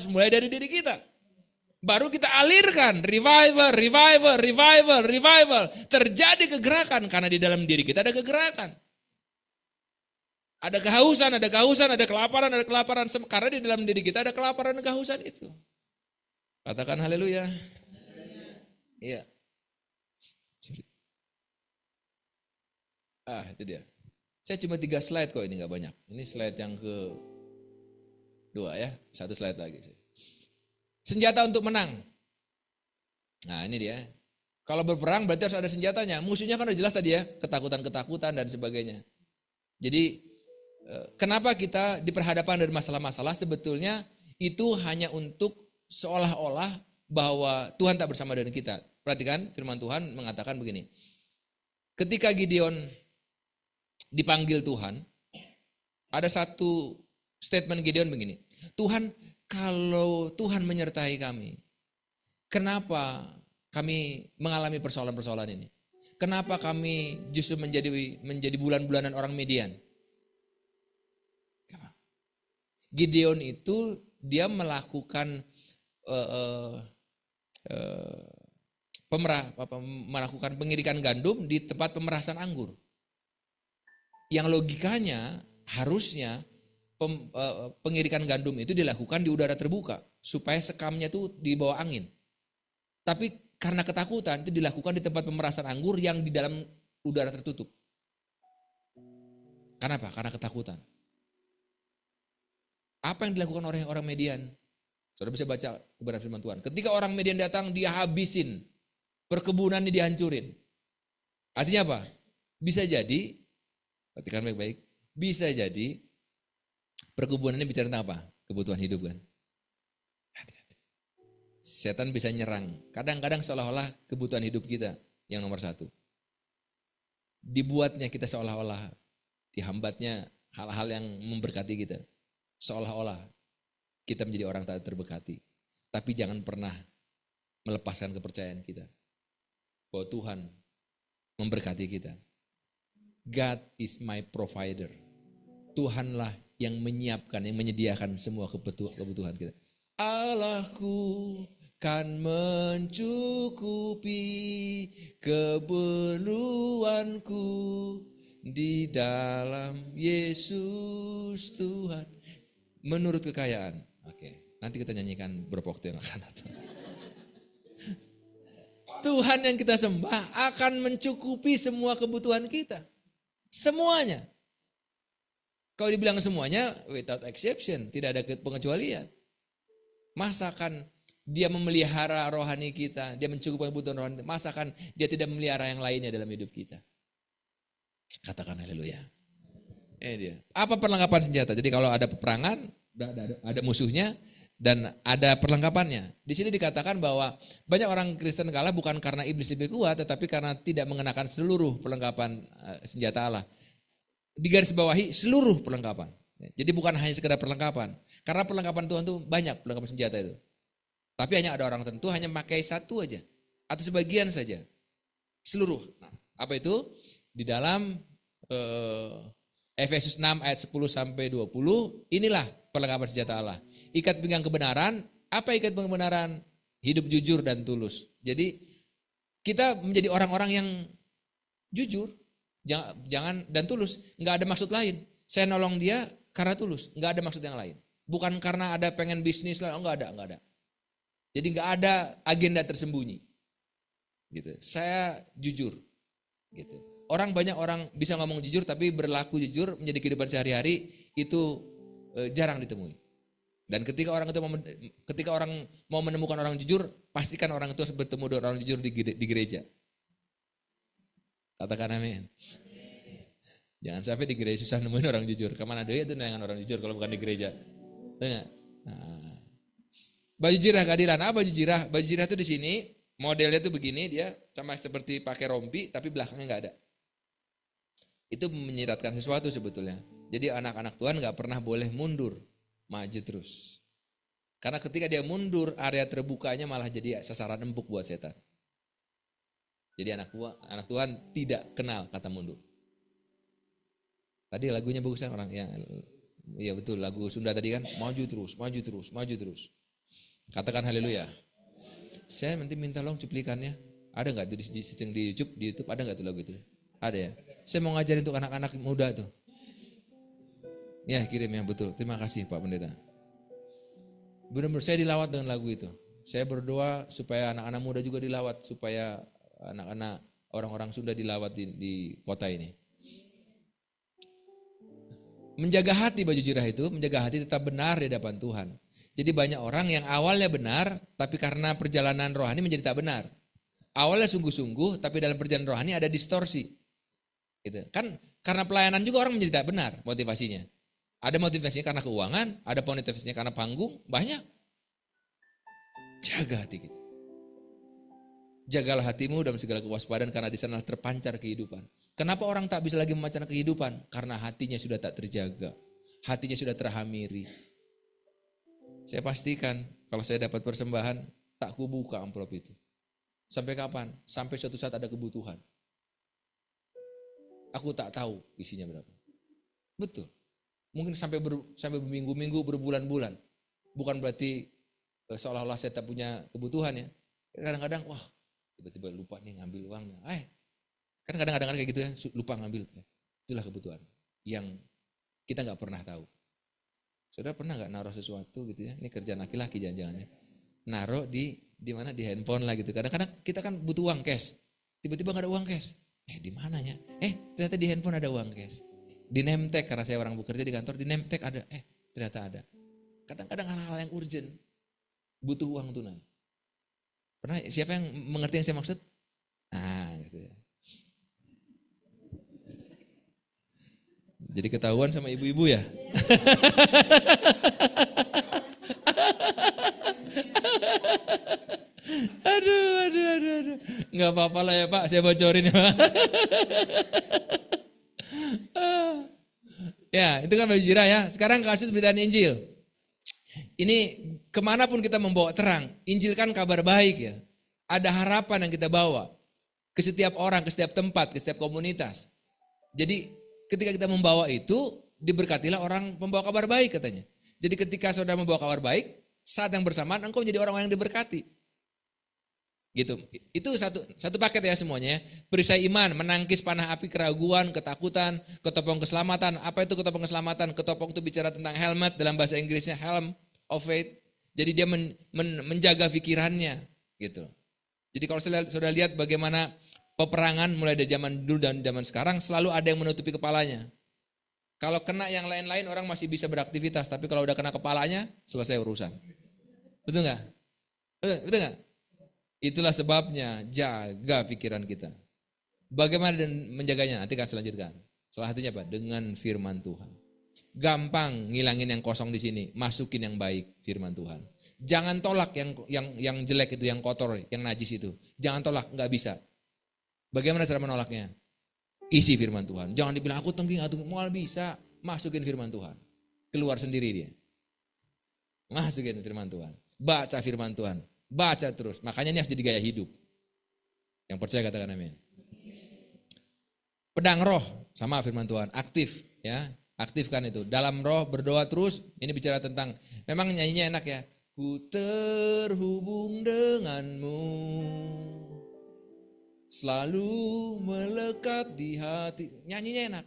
mulai dari diri kita. Baru kita alirkan, revival. Terjadi kegerakan, karena di dalam diri kita ada kegerakan. Ada kehausan, ada kelaparan. Karena di dalam diri kita ada kelaparan dan kehausan itu. Katakan haleluya. Iya. Itu dia. Saya cuma 3 slide kok, ini gak banyak. Ini slide yang ke-2 ya. 1 slide lagi. Senjata untuk menang. Nah ini dia. Kalau berperang berarti harus ada senjatanya. Musuhnya kan udah jelas tadi ya. Ketakutan dan sebagainya. Jadi kenapa kita diperhadapkan dari masalah-masalah? Sebetulnya itu hanya untuk seolah-olah bahwa Tuhan tak bersama dengan kita. Perhatikan firman Tuhan mengatakan begini. Ketika Gideon dipanggil Tuhan, ada satu statement Gideon begini. Tuhan, kalau Tuhan menyertai kami, kenapa kami mengalami persoalan-persoalan ini? Kenapa kami justru menjadi bulan-bulanan orang Midian? Gideon itu dia melakukan melakukan pengirikan gandum di tempat pemerasan anggur. Yang logikanya harusnya pengirikan gandum itu dilakukan di udara terbuka supaya sekamnya itu di bawah angin. Tapi karena ketakutan itu dilakukan di tempat pemerasan anggur yang di dalam udara tertutup. Kenapa? Karena ketakutan. Apa yang dilakukan oleh orang Median? Saudara bisa baca kebenaran firman Tuhan. Ketika orang Median datang, dia habisin. Perkebunannya dihancurin. Artinya apa? Bisa jadi, perhatikan baik-baik, bisa jadi perkebunannya bicara tentang apa? Kebutuhan hidup kan? Hati-hati. Setan bisa nyerang. Kadang-kadang seolah-olah kebutuhan hidup kita yang nomor 1. Dibuatnya kita seolah-olah, dihambatnya hal-hal yang memberkati kita. Seolah-olah kita menjadi orang tak terberkati. Tapi jangan pernah melepaskan kepercayaan kita. Bahwa Tuhan memberkati kita. God is my provider. Tuhanlah yang menyiapkan, yang menyediakan semua kebutuhan kita. Allahku kan mencukupi keperluanku di dalam Yesus Tuhan. Menurut kekayaan. Oke, nanti kita nyanyikan beberapa waktu yang akan datang. Tuhan yang kita sembah akan mencukupi semua kebutuhan kita. Semuanya. Kalau dibilang semuanya, without exception, tidak ada pengecualian. Masakan dia memelihara rohani kita, dia mencukupi kebutuhan rohani, masakan dia tidak memelihara yang lainnya dalam hidup kita. Katakan haleluya. Dia. Apa perlengkapan senjata? Jadi kalau ada peperangan, ada musuhnya, dan ada perlengkapannya. Di sini dikatakan bahwa banyak orang Kristen kalah bukan karena iblis lebih kuat, tetapi karena tidak mengenakan seluruh perlengkapan senjata Allah. Digarisbawahi seluruh perlengkapan. Jadi bukan hanya sekedar perlengkapan. Karena perlengkapan Tuhan itu banyak perlengkapan senjata itu. Tapi hanya ada orang tertentu hanya memakai satu aja. Atau sebagian saja. Seluruh. Nah, apa itu? Di dalam Efesus 6 ayat 10 sampai 20, inilah perlengkapan senjata Allah. Ikat pinggang kebenaran, apa ikat pinggang kebenaran? Hidup jujur dan tulus. Jadi kita menjadi orang-orang yang jujur, jangan dan tulus, nggak ada maksud lain. Saya nolong dia karena tulus, nggak ada maksud yang lain. Bukan karena ada pengen bisnis lah, nggak ada. Jadi nggak ada agenda tersembunyi. Gitu. Saya jujur. Gitu. Banyak orang bisa ngomong jujur tapi berlaku jujur menjadi kehidupan sehari-hari itu jarang ditemui. Dan ketika orang mau menemukan orang jujur, pastikan orang itu harus bertemu dengan orang jujur di gereja. Katakan amin. Jangan sampai di gereja susah nemuin orang jujur. Kemana ada itu dengan orang jujur kalau bukan di gereja? Nah. Baju jirah keadilan. Apa baju jirah? Baju jirah itu di sini modelnya tuh begini, dia sama seperti pakai rompi tapi belakangnya nggak ada. Itu menyiratkan sesuatu sebetulnya. Jadi anak-anak Tuhan nggak pernah boleh mundur, maju terus. Karena ketika dia mundur, area terbukanya malah jadi sasaran empuk buat setan. Jadi anak Tuhan tidak kenal kata mundur. Tadi lagunya bagus kan orang yang, iya betul lagu Sunda tadi kan, maju terus, maju terus, maju terus. Katakan haleluya. Saya nanti minta tolong cuplikannya. Ada nggak tuh di YouTube ada nggak tuh lagu itu? Ada ya. Saya mau ngajarin untuk anak-anak muda tuh. Ya kirim ya betul. Terima kasih Pak Pendeta. Benar-benar saya dilawat dengan lagu itu. Saya berdoa supaya anak-anak muda juga dilawat, supaya anak-anak orang-orang Sunda dilawat di kota ini. Menjaga hati baju jirah itu, menjaga hati tetap benar di hadapan Tuhan. Jadi banyak orang yang awalnya benar, tapi karena perjalanan rohani menjadi tak benar. Awalnya sungguh-sungguh, tapi dalam perjalanan rohani ada distorsi. Gitu. Kan karena pelayanan juga orang menjadi tak benar motivasinya. Ada motivasinya karena keuangan, ada motivasinya karena panggung, banyak. Jaga hati kita. Jagalah hatimu dalam segala kewaspadaan karena di sana terpancar kehidupan. Kenapa orang tak bisa lagi memancarkan kehidupan? Karena hatinya sudah tak terjaga. Hatinya sudah terhamiri. Saya pastikan kalau saya dapat persembahan, tak kubuka amplop itu. Sampai kapan? Sampai suatu saat ada kebutuhan. Aku tak tahu isinya berapa. Betul. Mungkin sampai berminggu-minggu, berbulan-bulan. Bukan berarti seolah-olah saya tak punya kebutuhan ya. Kadang-kadang, wah tiba-tiba lupa nih ngambil uangnya. Kan kadang-kadang kayak gitu ya, lupa ngambil. Itulah kebutuhan yang kita gak pernah tahu. Saudara pernah gak naruh sesuatu gitu ya, ini kerjaan laki-laki jangan-jangan ya. Naruh di mana di handphone lah gitu. Kadang-kadang kita kan butuh uang cash. Tiba-tiba gak ada uang cash. Di mananya? Ternyata di handphone ada uang cash. Di name tag, karena saya orang bekerja di kantor, di name tag ada. Ternyata ada. Kadang-kadang hal-hal yang urgent. Butuh uang tunai. Pernah siapa yang mengerti yang saya maksud? Gitu ya. Jadi ketahuan sama ibu-ibu ya. Aduh. Nggak apa-apa lah ya Pak, saya bocorin ya Pak. Ya, itu kan baju jirah ya. Sekarang kasus beritaan Injil. Ini kemanapun kita membawa terang, Injil kan kabar baik ya. Ada harapan yang kita bawa ke setiap orang, ke setiap tempat, ke setiap komunitas. Jadi ketika kita membawa itu, diberkatilah orang membawa kabar baik katanya. Jadi ketika saudara membawa kabar baik, saat yang bersamaan engkau menjadi orang-orang yang diberkati. Gitu. Itu satu paket ya semuanya ya. Perisai iman, menangkis panah api keraguan, ketakutan, ketopong keselamatan. Apa itu ketopong keselamatan? Ketopong itu bicara tentang helmet, dalam bahasa Inggrisnya helm of faith. Jadi dia menjaga pikirannya gitu. Jadi kalau saudara lihat bagaimana peperangan mulai dari zaman dulu dan zaman sekarang selalu ada yang menutupi kepalanya. Kalau kena yang lain-lain orang masih bisa beraktivitas, tapi kalau udah kena kepalanya selesai urusan. Betul nggak? Betul nggak? Itulah sebabnya jaga pikiran kita. Bagaimana dan menjaganya? Nanti akan selanjutkan. Salah satunya apa? Dengan firman Tuhan. Gampang ngilangin yang kosong di sini, masukin yang baik firman Tuhan. Jangan tolak yang jelek itu, yang kotor, yang najis itu. Jangan tolak, nggak bisa. Bagaimana cara menolaknya? Isi firman Tuhan. Jangan dibilang aku tengging, mau bisa. Masukin firman Tuhan. Keluar sendiri dia. Masukin firman Tuhan. Baca firman Tuhan. Baca terus. Makanya ini harus jadi gaya hidup. Yang percaya katakan amin. Pedang roh sama firman Tuhan. Aktif. Ya, aktifkan itu. Dalam roh berdoa terus. Ini bicara tentang, memang nyanyinya enak ya. Ku terhubung denganmu, selalu melekat di hati. Nyanyinya enak.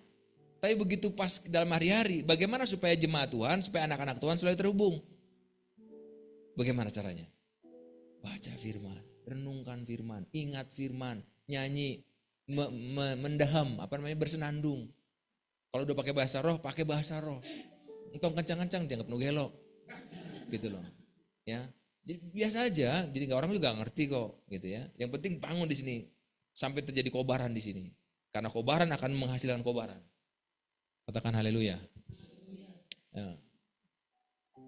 Tapi begitu pas dalam hari-hari, bagaimana supaya jemaat Tuhan, supaya anak-anak Tuhan selalu terhubung? Bagaimana caranya? Baca firman, renungkan firman, ingat firman, nyanyi, mendaham, bersenandung. Kalau udah pakai bahasa roh, pakai bahasa roh. Entong kencang-kencang, dianggap nugelo. Gitu loh. Ya. Jadi biasa aja, jadi orang juga ngerti kok, gitu ya. Yang penting bangun di sini sampai terjadi kobaran di sini. Karena kobaran akan menghasilkan kobaran. Katakan haleluya. Ya.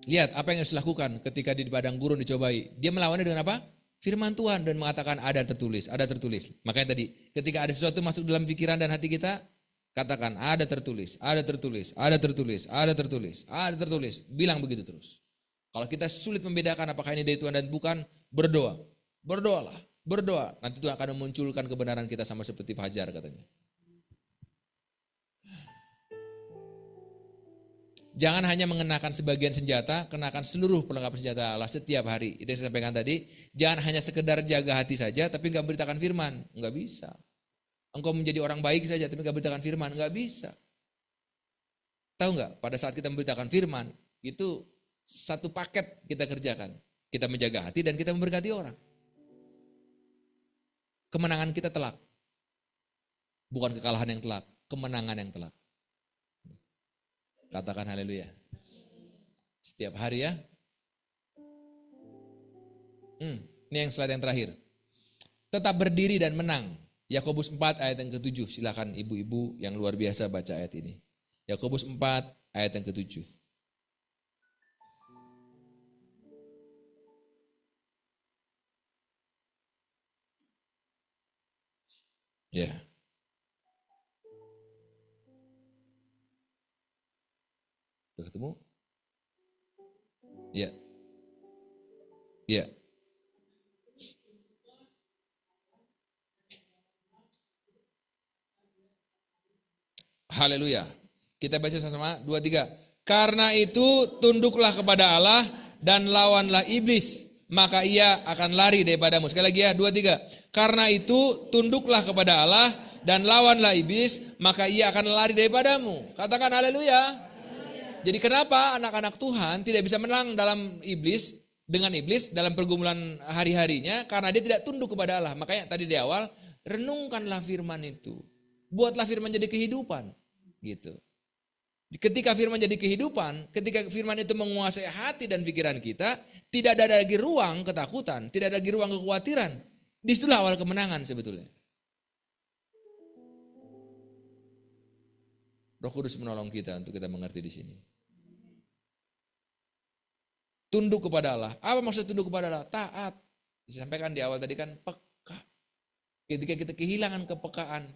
Lihat apa yang harus dilakukan ketika di padang gurun dicobai. Dia melawannya dengan apa? Firman Tuhan dan mengatakan ada tertulis, ada tertulis. Makanya tadi ketika ada sesuatu masuk dalam pikiran dan hati kita, katakan ada tertulis, ada tertulis, ada tertulis, ada tertulis, ada tertulis. Bilang begitu terus. Kalau kita sulit membedakan apakah ini dari Tuhan dan bukan, berdoa. Berdoalah, berdoa. Nanti Tuhan akan memunculkan kebenaran kita sama seperti Fajar katanya. Jangan hanya mengenakan sebagian senjata, kenakan seluruh perlengkapan senjata Allah setiap hari. Itu yang saya sampaikan tadi. Jangan hanya sekedar jaga hati saja, tapi enggak beritakan firman. Enggak bisa. Engkau menjadi orang baik saja, tapi enggak beritakan firman. Enggak bisa. Tahu enggak, pada saat kita memberitakan firman, itu satu paket kita kerjakan. Kita menjaga hati dan kita memberkati orang. Kemenangan kita telak. Bukan kekalahan yang telak, kemenangan yang telak. Katakan haleluya. Setiap hari ya. Ini yang slide yang terakhir. Tetap berdiri dan menang. Yakobus 4 ayat yang ke-7. Silakan ibu-ibu yang luar biasa baca ayat ini. Yakobus 4 ayat yang ke-7. Ya. Udah ketemu? Ya. Ya. Haleluya. Kita baca sama-sama 2, 3. Karena itu tunduklah kepada Allah dan lawanlah iblis, maka ia akan lari daripadamu. Sekali lagi ya, 2, 3. Karena itu tunduklah kepada Allah dan lawanlah iblis, maka ia akan lari daripadamu. Katakan haleluya. Jadi kenapa anak-anak Tuhan tidak bisa menang dalam iblis, dengan iblis dalam pergumulan hari-harinya? Karena dia tidak tunduk kepada Allah. Makanya tadi di awal, renungkanlah firman itu. Buatlah firman jadi kehidupan. Gitu. Ketika firman jadi kehidupan, ketika firman itu menguasai hati dan pikiran kita, tidak ada lagi ruang ketakutan, tidak ada lagi ruang kekhawatiran. Disitulah awal kemenangan sebetulnya. Roh Kudus menolong kita untuk kita mengerti di sini. Tunduk kepada Allah. Apa maksud tunduk kepada Allah? Taat. Disampaikan di awal tadi kan peka. Ketika kita kehilangan kepekaan,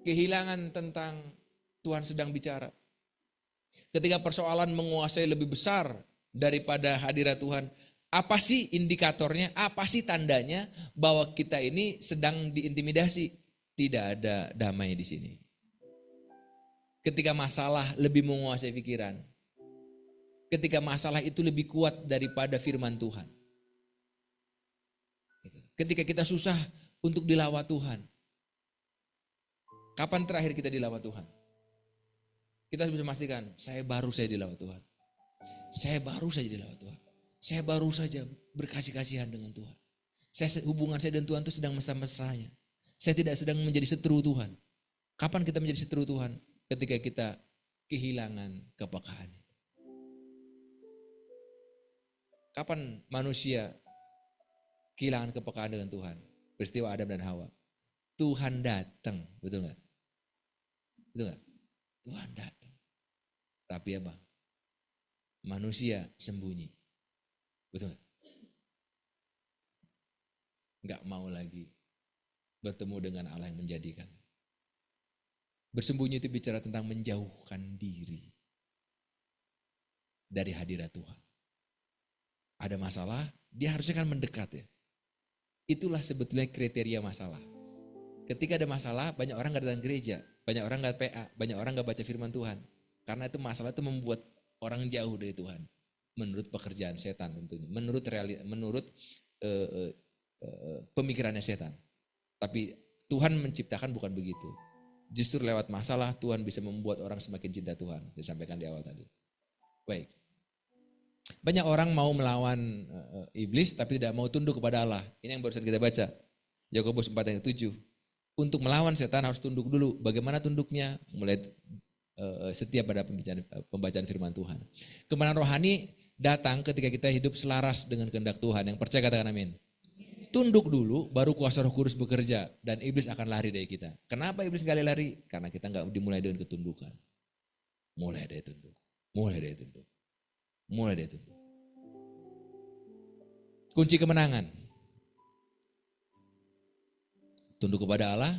kehilangan tentang Tuhan sedang bicara. Ketika persoalan menguasai lebih besar daripada hadirat Tuhan, apa sih indikatornya, apa sih tandanya bahwa kita ini sedang diintimidasi? Tidak ada damai di sini. Ketika masalah lebih menguasai pikiran, ketika masalah itu lebih kuat daripada firman Tuhan. Ketika kita susah untuk dilawat Tuhan. Kapan terakhir kita dilawat Tuhan? Kita bisa memastikan, saya baru saja dilawat Tuhan. Saya baru saja dilawat Tuhan. Saya baru saja berkasih-kasihan dengan Tuhan. Hubungan saya dan Tuhan itu sedang mesra-mesranya. Saya tidak sedang menjadi setru Tuhan. Kapan kita menjadi setru Tuhan? Ketika kita kehilangan kepekaan itu. Kapan manusia kehilangan kepekaan dengan Tuhan? Peristiwa Adam dan Hawa. Tuhan datang, betul nggak? Betul nggak? Tuhan datang. Tapi apa? Manusia sembunyi. Betul nggak? Nggak mau lagi bertemu dengan Allah yang menjadikan. Bersembunyi itu bicara tentang menjauhkan diri dari hadirat Tuhan. Ada masalah, dia harusnya kan mendekat ya. Itulah sebetulnya kriteria masalah. Ketika ada masalah, banyak orang gak datang gereja. Banyak orang nggak PA, banyak orang nggak baca firman Tuhan. Karena itu masalah itu membuat orang jauh dari Tuhan. Menurut pekerjaan setan tentunya, menurut pemikirannya setan. Tapi Tuhan menciptakan bukan begitu. Justru lewat masalah Tuhan bisa membuat orang semakin cinta Tuhan. Disampaikan di awal tadi. Baik. Banyak orang mau melawan iblis tapi tidak mau tunduk kepada Allah. Ini yang barusan kita baca. Yakobus 4 ayat 7. Untuk melawan setan harus tunduk dulu. Bagaimana tunduknya? Mulai setia pada pembacaan firman Tuhan. Kemenangan rohani datang ketika kita hidup selaras dengan kehendak Tuhan. Yang percaya katakan amin. Tunduk dulu, baru kuasa Roh Kudus bekerja dan iblis akan lari dari kita. Kenapa iblis gak lari? Karena kita gak dimulai dengan ketundukan. Mulai dari tunduk, mulai dari tunduk, mulai dari tunduk. Kunci kemenangan. Tunduk kepada Allah,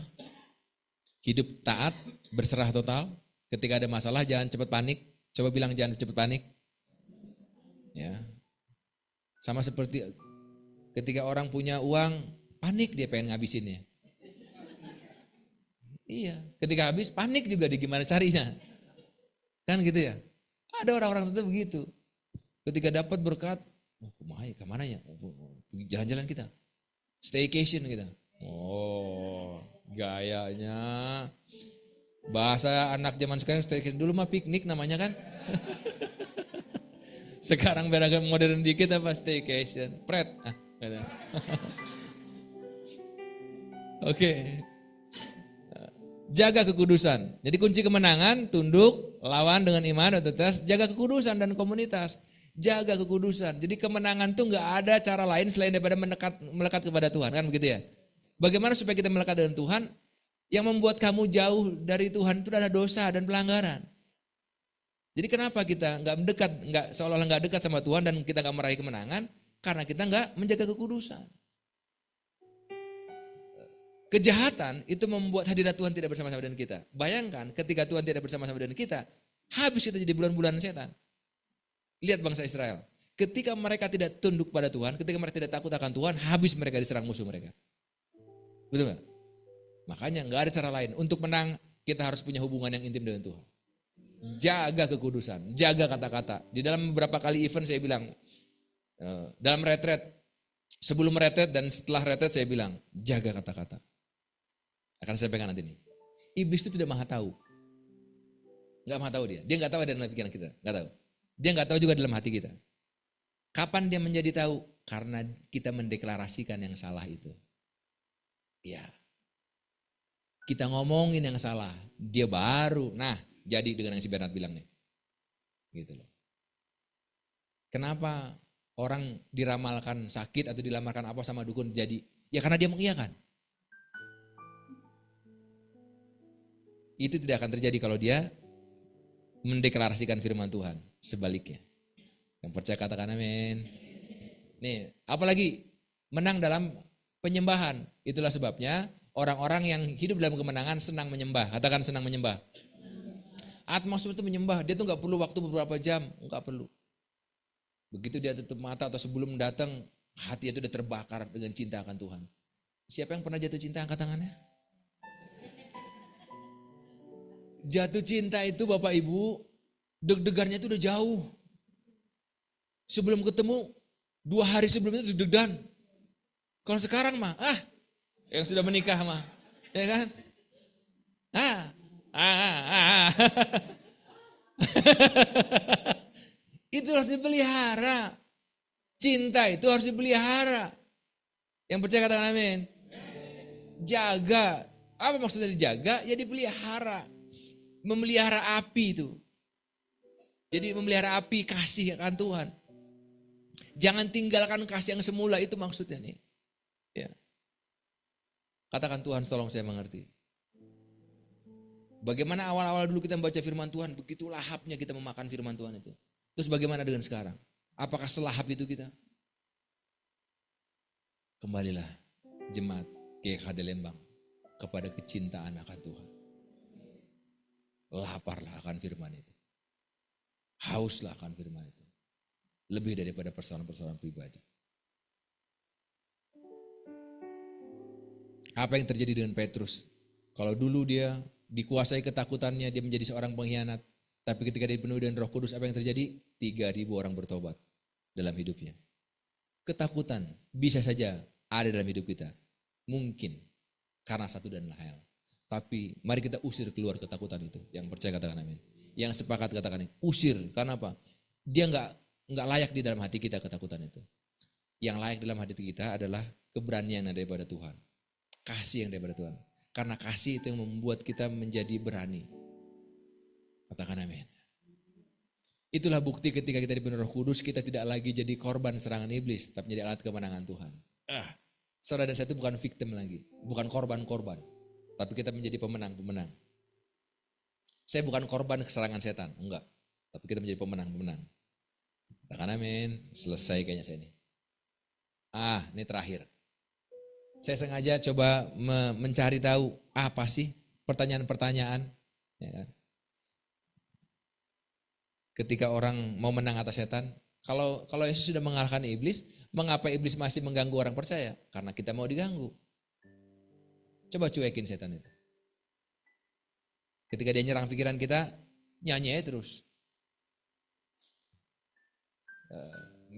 hidup taat, berserah total. Ketika ada masalah jangan cepat panik. Coba bilang jangan cepat panik. Ya. Sama seperti ketika orang punya uang, panik dia pengen ngabisinnya. Iya, ketika habis panik juga di gimana carinya. Kan gitu ya. Ada orang-orang tertentu begitu. Ketika dapat berkat, kemana ya? Jalan-jalan kita. Staycation kita. Oh, gayanya. Bahasa anak zaman sekarang staycation. Dulu mah piknik namanya kan. Sekarang beragam modern dikit apa staycation. Pret. Oke. Jaga kekudusan. Jadi kunci kemenangan, tunduk, lawan dengan iman, otoritas, jaga kekudusan dan komunitas. Jaga kekudusan. Jadi kemenangan itu nggak ada cara lain selain daripada melekat kepada Tuhan, kan begitu ya? Bagaimana supaya kita melekat dengan Tuhan? Yang membuat kamu jauh dari Tuhan itu adalah dosa dan pelanggaran. Jadi kenapa kita seolah-olah nggak dekat sama Tuhan dan kita nggak meraih kemenangan? Karena kita nggak menjaga kekudusan. Kejahatan itu membuat hadirat Tuhan tidak bersama-sama dengan kita. Bayangkan ketika Tuhan tidak bersama-sama dengan kita, habis kita jadi bulan-bulan setan. Lihat bangsa Israel. Ketika mereka tidak tunduk pada Tuhan, ketika mereka tidak takut akan Tuhan, habis mereka diserang musuh mereka. Betul nggak? Makanya nggak ada cara lain. Untuk menang, kita harus punya hubungan yang intim dengan Tuhan. Jaga kekudusan, jaga kata-kata. Di dalam beberapa kali event saya bilang, dalam retret, sebelum retret dan setelah retret saya bilang, jaga kata-kata. Akan saya sampaikan nanti nih. Iblis itu tidak maha tahu. Gak maha tahu dia. Dia gak tahu ada dalam pikiran kita. Gak tahu. Dia gak tahu juga dalam hati kita. Kapan dia menjadi tahu? Karena kita mendeklarasikan yang salah itu. Ya. Kita ngomongin yang salah. Dia baru. Nah, jadi dengan yang si Bernard bilang nih. Gitu loh. Kenapa orang diramalkan sakit atau dilamarkan apa sama dukun jadi? Ya karena dia mengiyakan. Itu tidak akan terjadi kalau dia mendeklarasikan firman Tuhan. Sebaliknya. Yang percaya katakan amin. Nih, apalagi menang dalam penyembahan. Itulah sebabnya orang-orang yang hidup dalam kemenangan senang menyembah. Katakan senang menyembah. Atmosfer itu menyembah. Dia tuh gak perlu waktu beberapa jam. Gak perlu. Begitu dia tutup mata atau sebelum datang, hati itu udah terbakar dengan cinta akan Tuhan. Siapa yang pernah jatuh cinta angkat tangannya? Jatuh cinta itu Bapak Ibu, deg-degannya itu udah jauh. Sebelum ketemu, 2 hari sebelumnya deg-degan. Kalau sekarang mah, yang sudah menikah mah, ya kan? Itu harus dipelihara. Cinta itu harus dipelihara. Yang percaya katakan amin. Jaga. Apa maksudnya dijaga? Ya dipelihara. Memelihara api itu. Jadi memelihara api kasih akan Tuhan. Jangan tinggalkan kasih yang semula, itu maksudnya nih. Ya. Katakan Tuhan tolong saya mengerti. Bagaimana awal-awal dulu kita membaca firman Tuhan, begitu lahapnya kita memakan firman Tuhan itu. Terus bagaimana dengan sekarang? Apakah selahap itu kita? Kembalilah jemaat GKD Lembang kepada kecintaan akan Tuhan. Laparlah akan firman itu. Hauslah akan firman itu. Lebih daripada persoalan-persoalan pribadi. Apa yang terjadi dengan Petrus? Kalau dulu dia Dikuasai ketakutannya, dia menjadi seorang pengkhianat. Tapi ketika dia dipenuhi dengan Roh Kudus, apa yang terjadi? 3.000 orang bertobat dalam hidupnya. Ketakutan bisa saja ada dalam hidup kita. Mungkin karena satu dan lain hal. Tapi mari kita usir keluar ketakutan itu. Yang percaya katakan amin. Yang sepakat katakan ini. Usir. Karena apa? Dia nggak layak di dalam hati kita ketakutan itu. Yang layak dalam hati kita adalah keberanian yang daripada Tuhan. Kasih yang daripada Tuhan. Karena kasih itu yang membuat kita menjadi berani. Katakan amin. Itulah bukti ketika kita dipenuhi Roh Kudus, kita tidak lagi jadi korban serangan iblis, tapi menjadi alat kemenangan Tuhan. Saudara dan saya itu bukan victim lagi, bukan korban-korban, tapi kita menjadi pemenang-pemenang. Saya bukan korban serangan setan, enggak, tapi kita menjadi pemenang-pemenang. Katakan amin. Selesai kayaknya saya ini. Ini terakhir. Saya sengaja coba mencari tahu apa sih pertanyaan-pertanyaan, ya kan? Ketika orang mau menang atas setan, kalau Yesus sudah mengalahkan iblis, mengapa iblis masih mengganggu orang percaya? Karena kita mau diganggu. Coba cuekin setan itu. Ketika dia nyerang pikiran kita, nyanyi aja terus.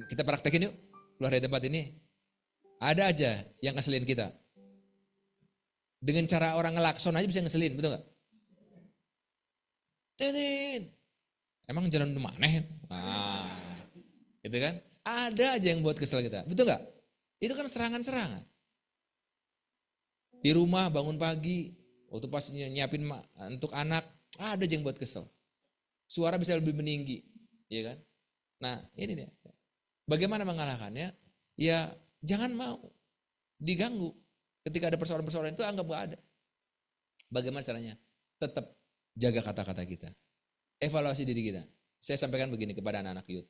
Kita praktekin yuk, keluar dari tempat ini. Ada aja yang ngeselin kita. Dengan cara orang ngelakson aja bisa ngeselin, betul gak? Titin. Emang jalan itu maneh? Gitu kan? Ada aja yang buat kesel kita. Betul gak? Itu kan serangan-serangan. Di rumah bangun pagi, waktu pas nyiapin untuk anak, ada aja yang buat kesel. Suara bisa lebih meninggi. Ya kan? Nah ini dia. Bagaimana mengalahkannya? Ya jangan mau diganggu. Ketika ada persoalan-persoalan itu anggap gak ada. Bagaimana caranya? Tetap jaga kata-kata kita. Evaluasi diri kita. Saya sampaikan begini kepada anak-anak youth.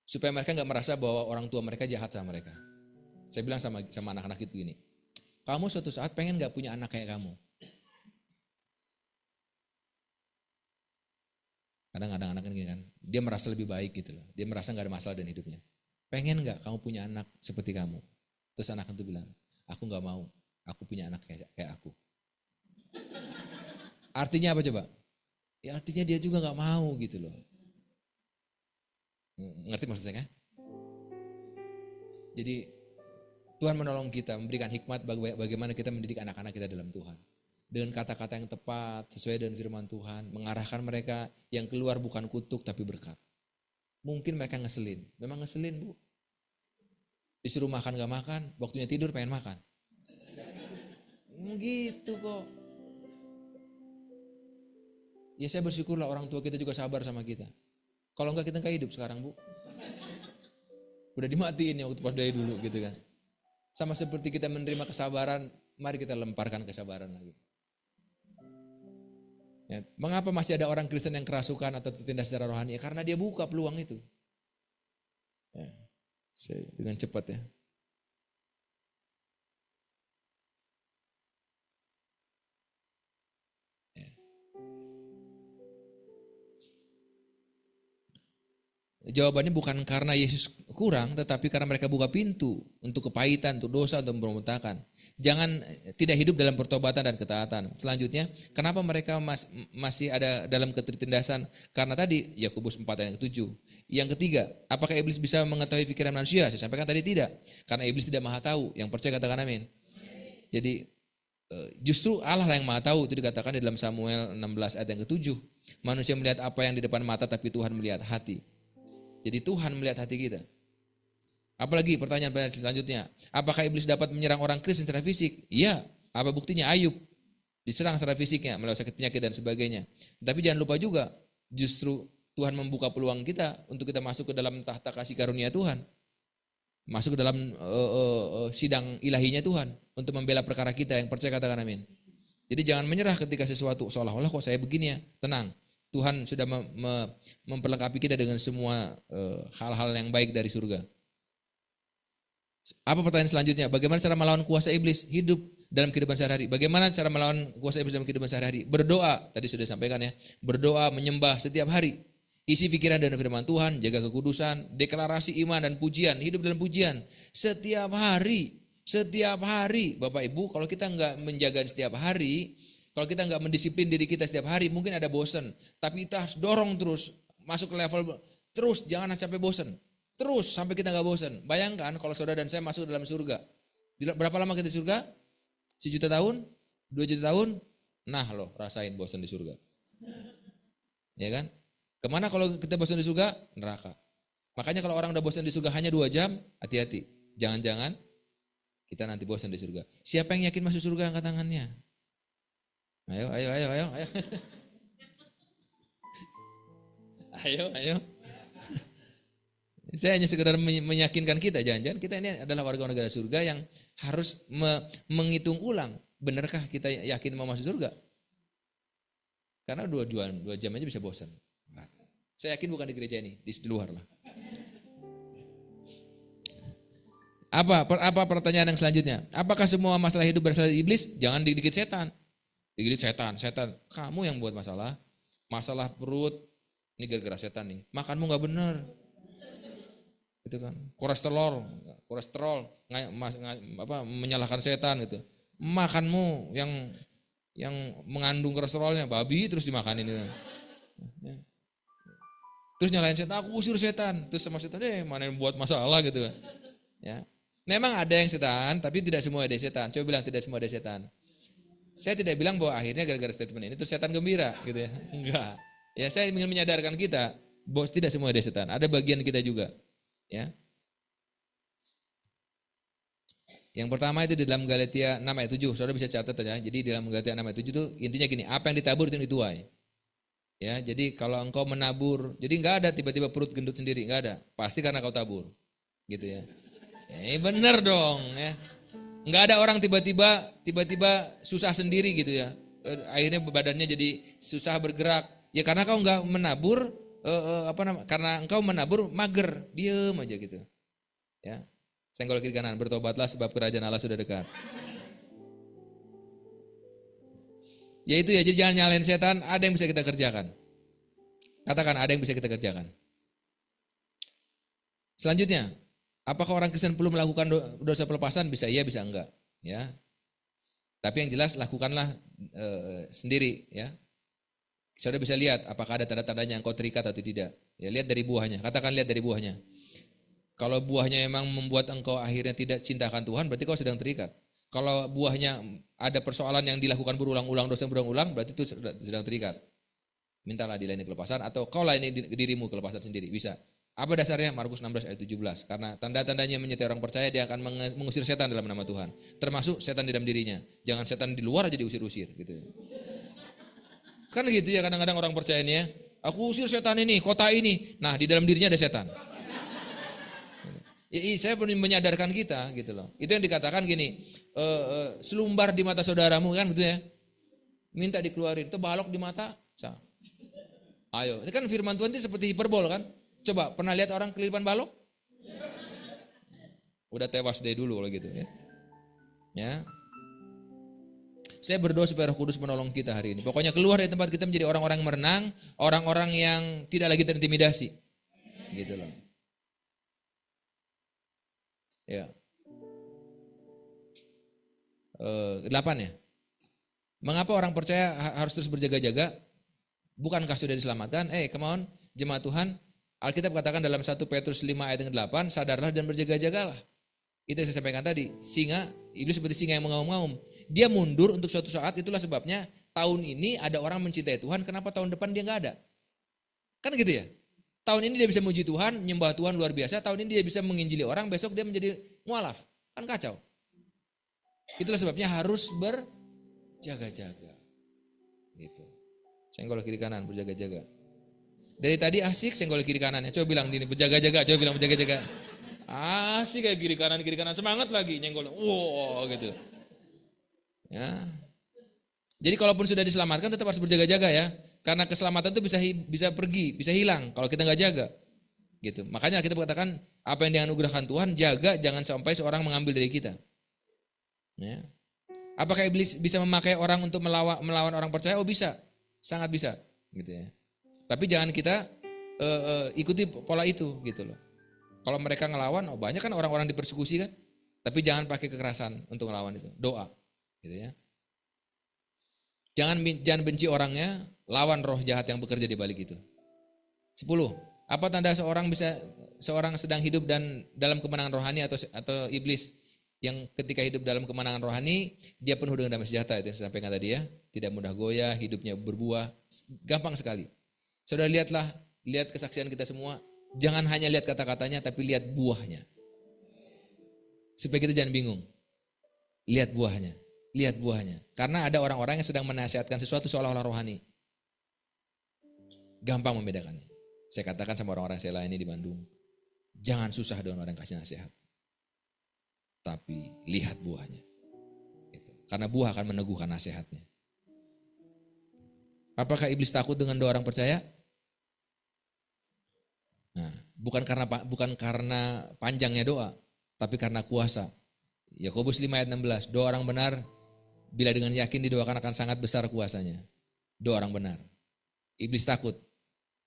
Supaya mereka gak merasa bahwa orang tua mereka jahat sama mereka. Saya bilang sama anak-anak itu gini. Kamu suatu saat pengen gak punya anak kayak kamu. Kadang-kadang anak kan gini kan. Dia merasa lebih baik gitu loh. Dia merasa gak ada masalah dalam hidupnya. Pengen gak kamu punya anak seperti kamu? Terus anak itu bilang, aku gak mau. Aku punya anak kayak aku. Artinya apa coba? Ya artinya dia juga gak mau gitu loh. Ngerti maksud saya kan? Jadi Tuhan menolong kita, memberikan hikmat bagaimana kita mendidik anak-anak kita dalam Tuhan. Dengan kata-kata yang tepat, sesuai dengan firman Tuhan. Mengarahkan mereka yang keluar bukan kutuk tapi berkat. Mungkin mereka ngeselin. Memang ngeselin bu. Disuruh makan gak makan, waktunya tidur pengen makan. Gitu kok. Ya saya bersyukurlah orang tua kita juga sabar sama kita. Kalau enggak kita enggak hidup sekarang bu. Udah dimatiin ya waktu pas dari dulu gitu kan. Sama seperti kita menerima kesabaran, mari kita lemparkan kesabaran lagi. Ya, mengapa masih ada orang Kristen yang kerasukan atau tertindas secara rohani? Ya, karena dia buka peluang itu. Ya, saya dengan cepat ya. Jawabannya bukan karena Yesus kurang, tetapi karena mereka buka pintu untuk kepahitan, untuk dosa, untuk pemberontakan. Jangan tidak hidup dalam pertobatan dan ketaatan. Selanjutnya, kenapa mereka masih ada dalam ketertindasan? Karena tadi Yakobus 4 ayat 7. Yang ketiga, apakah iblis bisa mengetahui pikiran manusia? Saya sampaikan tadi tidak. Karena iblis tidak maha tahu. Yang percaya katakan amin. Jadi justru Allah lah yang maha tahu. Itu dikatakan di dalam Samuel 16 ayat yang ke-7. Manusia melihat apa yang di depan mata, tapi Tuhan melihat hati. Jadi Tuhan melihat hati kita. Apalagi pertanyaan selanjutnya. Apakah iblis dapat menyerang orang Kristen secara fisik? Iya. Apa buktinya? Ayub diserang secara fisiknya, melalui sakit penyakit dan sebagainya. Tapi jangan lupa juga, justru Tuhan membuka peluang kita untuk kita masuk ke dalam tahta kasih karunia Tuhan. Masuk ke dalam sidang ilahinya Tuhan. Untuk membela perkara kita. Yang percaya katakan amin. Jadi jangan menyerah ketika sesuatu seolah-olah kok saya begini ya. Tenang. Tuhan sudah memperlengkapi kita dengan semua hal-hal yang baik dari surga. Apa pertanyaan selanjutnya? Bagaimana cara melawan kuasa iblis? Hidup dalam kehidupan sehari-hari. Bagaimana cara melawan kuasa iblis dalam kehidupan sehari-hari? Berdoa, tadi sudah disampaikan ya. Berdoa, menyembah setiap hari. Isi pikiran dengan firman Tuhan, jaga kekudusan, deklarasi iman dan pujian, hidup dalam pujian. Setiap hari, Bapak Ibu, kalau kita enggak menjaga setiap hari, Kalau kita nggak mendisiplin diri kita setiap hari, mungkin ada bosen. Tapi kita harus dorong terus, masuk ke level terus, jangan sampai bosen. Terus sampai kita nggak bosen. Bayangkan kalau saudara dan saya masuk dalam surga. Berapa lama kita di surga? 1.000.000 tahun? 2 juta tahun? Nah loh, rasain bosen di surga. Ya kan? Kemana kalau kita bosen di surga? Neraka. Makanya kalau orang udah bosen di surga hanya 2 jam, hati-hati. Jangan-jangan kita nanti bosan di surga. Siapa yang yakin masuk surga, angkat tangannya. Ayo. Ayo. Saya hanya sekedar meyakinkan kita, jangan-jangan kita ini adalah warga negara surga yang harus menghitung ulang. Benarkah kita yakin mau masuk surga? Karena 2 jam aja bisa bosan. Saya yakin bukan di gereja ini, di luar lah. Apa pertanyaan yang selanjutnya? Apakah semua masalah hidup berasal dari iblis? Jangan digigit setan. Digigit setan. Kamu yang buat masalah. Masalah perut, ini gara-gara setan nih. Makanmu nggak benar. Gitu kan. Kolesterol, menyalahkan setan gitu. Makanmu yang mengandung kolesterolnya, babi terus dimakanin itu. Ya. Terus nyalain setan, aku usir setan. Terus sama setan, mana yang buat masalah gitu kan. Ya. Memang ada yang setan, tapi tidak semua ada setan. Coba bilang tidak semua ada setan. Saya tidak bilang bahwa akhirnya gara-gara statement ini terus setan gembira gitu ya. Enggak. Ya, saya ingin menyadarkan kita bahwa tidak semua ada setan. Ada bagian kita juga. Ya. Yang pertama itu di dalam Galatia 6 ayat 7. Saudara bisa catat aja. Jadi di dalam Galatia 6 ayat 7 itu intinya gini, apa yang ditabur itu yang dituai. Ya, jadi kalau engkau menabur, jadi enggak ada tiba-tiba perut gendut sendiri, enggak ada. Pasti karena kau tabur. Gitu ya. Bener dong ya. Nggak ada orang tiba-tiba susah sendiri gitu ya. Akhirnya badannya jadi susah bergerak. Ya karena kau nggak menabur karena engkau menabur mager, diem aja gitu. Ya. Senggol kiri kanan, bertobatlah sebab kerajaan Allah sudah dekat. Ya itu ya, jadi jangan nyalain setan, ada yang bisa kita kerjakan. Katakan ada yang bisa kita kerjakan. Selanjutnya, apakah orang Kristen perlu melakukan dosa pelepasan? Bisa iya, bisa enggak. Ya. Tapi yang jelas lakukanlah sendiri. Ya. Saudara bisa lihat apakah ada tanda-tandanya engkau terikat atau tidak. Ya, lihat dari buahnya. Katakan lihat dari buahnya. Kalau buahnya memang membuat engkau akhirnya tidak cintakan Tuhan, berarti kau sedang terikat. Kalau buahnya ada persoalan yang dilakukan berulang-ulang, dosa berulang-ulang, berarti itu sedang terikat. Mintalah dilayani kelepasan atau kau layani dirimu kelepasan sendiri. Bisa. Apa dasarnya? Markus 16 ayat 17. Karena tanda-tandanya menyertai orang percaya, dia akan mengusir setan dalam nama Tuhan. Termasuk setan di dalam dirinya. Jangan setan di luar aja diusir-usir gitu. Kan gitu ya kadang-kadang orang percaya ini ya. Aku usir setan ini, kota ini. Nah, di dalam dirinya ada setan. Ya, saya perlu menyadarkan kita gitu loh. Itu yang dikatakan gini, selumbar di mata saudaramu kan gitu ya. Minta dikeluarin, itu balok di mata. Ayo, ini kan firman Tuhan itu seperti hiperbol kan. Coba pernah lihat orang kelilipan balok? Udah tewas deh dulu kalau gitu ya. Ya. Saya berdoa supaya Roh Kudus menolong kita hari ini. Pokoknya keluar dari tempat kita menjadi orang-orang merenang, orang-orang yang tidak lagi terintimidasi. Gitu loh. Ya. 8 ya. Mengapa orang percaya harus terus berjaga-jaga? Bukankah sudah diselamatkan? Come on, jemaat Tuhan. Alkitab katakan dalam 1 Petrus 5 ayat 8, sadarlah dan berjaga-jagalah. Itu yang saya sampaikan tadi. Iblis seperti singa yang mengaum-ngaum. Dia mundur untuk suatu saat, itulah sebabnya tahun ini ada orang mencintai Tuhan, kenapa tahun depan dia nggak ada? Kan gitu ya? Tahun ini dia bisa memuji Tuhan, menyembah Tuhan luar biasa, tahun ini dia bisa menginjili orang, besok dia menjadi mualaf. Kan kacau. Itulah sebabnya harus berjaga-jaga. Gitu. Senggol kiri kanan, berjaga-jaga. Dari tadi asik senggol kiri kanannya. Coba bilang ini berjaga-jaga, coba bilang berjaga-jaga. Asik kayak kiri kanan, semangat lagi nyenggol. Wow gitu. Ya. Jadi kalaupun sudah diselamatkan tetap harus berjaga-jaga ya. Karena keselamatan itu bisa pergi, bisa hilang kalau kita nggak jaga. Gitu. Makanya kita katakan apa yang dianugerahkan Tuhan jaga, jangan sampai seorang mengambil dari kita. Ya. Apakah iblis bisa memakai orang untuk melawan orang percaya? Oh bisa, sangat bisa. Gitu ya. Tapi jangan kita ikuti pola itu gitu loh. Kalau mereka ngelawan, banyak kan orang-orang dipersekusi kan. Tapi jangan pakai kekerasan untuk ngelawan itu. Doa, gitu ya. Jangan benci orangnya, lawan roh jahat yang bekerja di balik itu. 10. Apa tanda seorang sedang hidup dan dalam kemenangan rohani atau iblis yang ketika hidup dalam kemenangan rohani, dia penuh dengan damai sejahtera, itu yang saya sampaikan tadi ya. Tidak mudah goyah, hidupnya berbuah, gampang sekali. Saudara lihat kesaksian kita semua, jangan hanya lihat kata-katanya tapi lihat buahnya. Supaya kita jangan bingung. Lihat buahnya. Karena ada orang-orang yang sedang menasihatkan sesuatu seolah-olah rohani. Gampang membedakannya. Saya katakan sama orang-orang saya layani di Bandung, jangan susah dengan orang yang kasih nasihat. Tapi lihat buahnya. Karena buah akan meneguhkan nasihatnya. Apakah iblis takut dengan doa orang percaya? Nah, bukan karena panjangnya doa, tapi karena kuasa. Yakobus 5 ayat 16, doa orang benar bila dengan yakin didoakan akan sangat besar kuasanya. Doa orang benar. Iblis takut,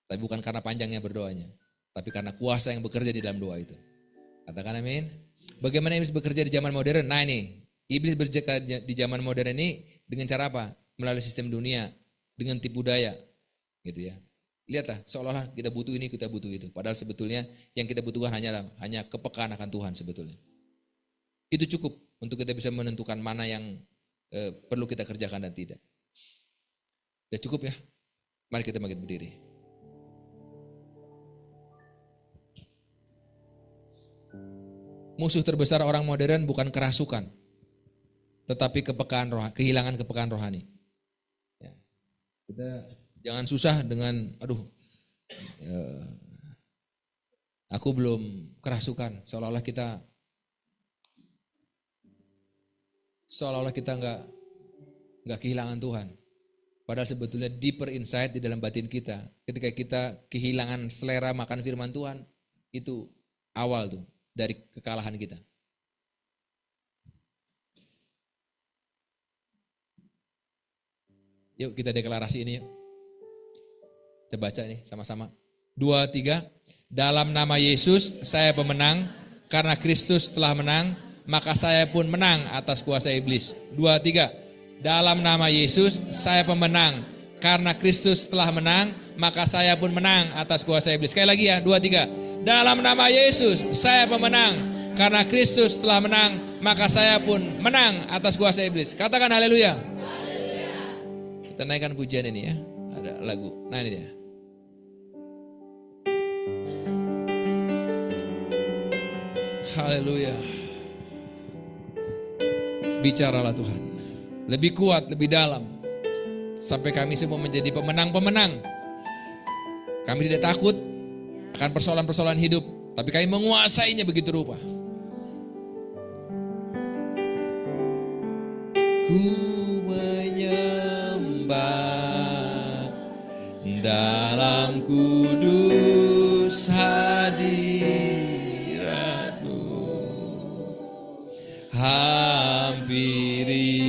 tapi bukan karena panjangnya berdoanya, tapi karena kuasa yang bekerja di dalam doa itu. Katakan amin. Bagaimana iblis bekerja di zaman modern? Nah ini, iblis bekerja di zaman modern ini dengan cara apa? Melalui sistem dunia, dengan tipu daya, gitu ya. Lihatlah, seolah-olah kita butuh ini, kita butuh itu. Padahal sebetulnya yang kita butuhkan hanya kepekaan akan Tuhan sebetulnya. Itu cukup untuk kita bisa menentukan mana yang perlu kita kerjakan dan tidak. Udah cukup ya? Mari kita bangkit berdiri. Musuh terbesar orang modern bukan kerasukan, tetapi kehilangan kepekaan rohani. Ya. Kita jangan susah dengan, aku belum kerasukan, seolah-olah kita nggak kehilangan Tuhan. Padahal sebetulnya deeper insight di dalam batin kita, ketika kita kehilangan selera makan firman Tuhan, itu awal tuh dari kekalahan kita. Yuk kita deklarasi ini yuk. Kita baca nih sama-sama. 2, 3. Dalam nama Yesus saya pemenang, karena Kristus telah menang, maka saya pun menang atas kuasa iblis. 2, 3. Dalam nama Yesus saya pemenang, karena Kristus telah menang, maka saya pun menang atas kuasa iblis. Sekali lagi ya, 2, 3. Dalam nama Yesus saya pemenang, karena Kristus telah menang, maka saya pun menang atas kuasa iblis. Katakan haleluya. Kita naikkan pujian ini ya. Ada lagu. Nah ini dia. Haleluya. Bicaralah Tuhan. Lebih kuat, lebih dalam. Sampai kami semua menjadi pemenang-pemenang. Kami tidak takut akan persoalan-persoalan hidup, tapi kami menguasainya begitu rupa. Ku menyembah dalam kudus hadirat-Mu, hampiri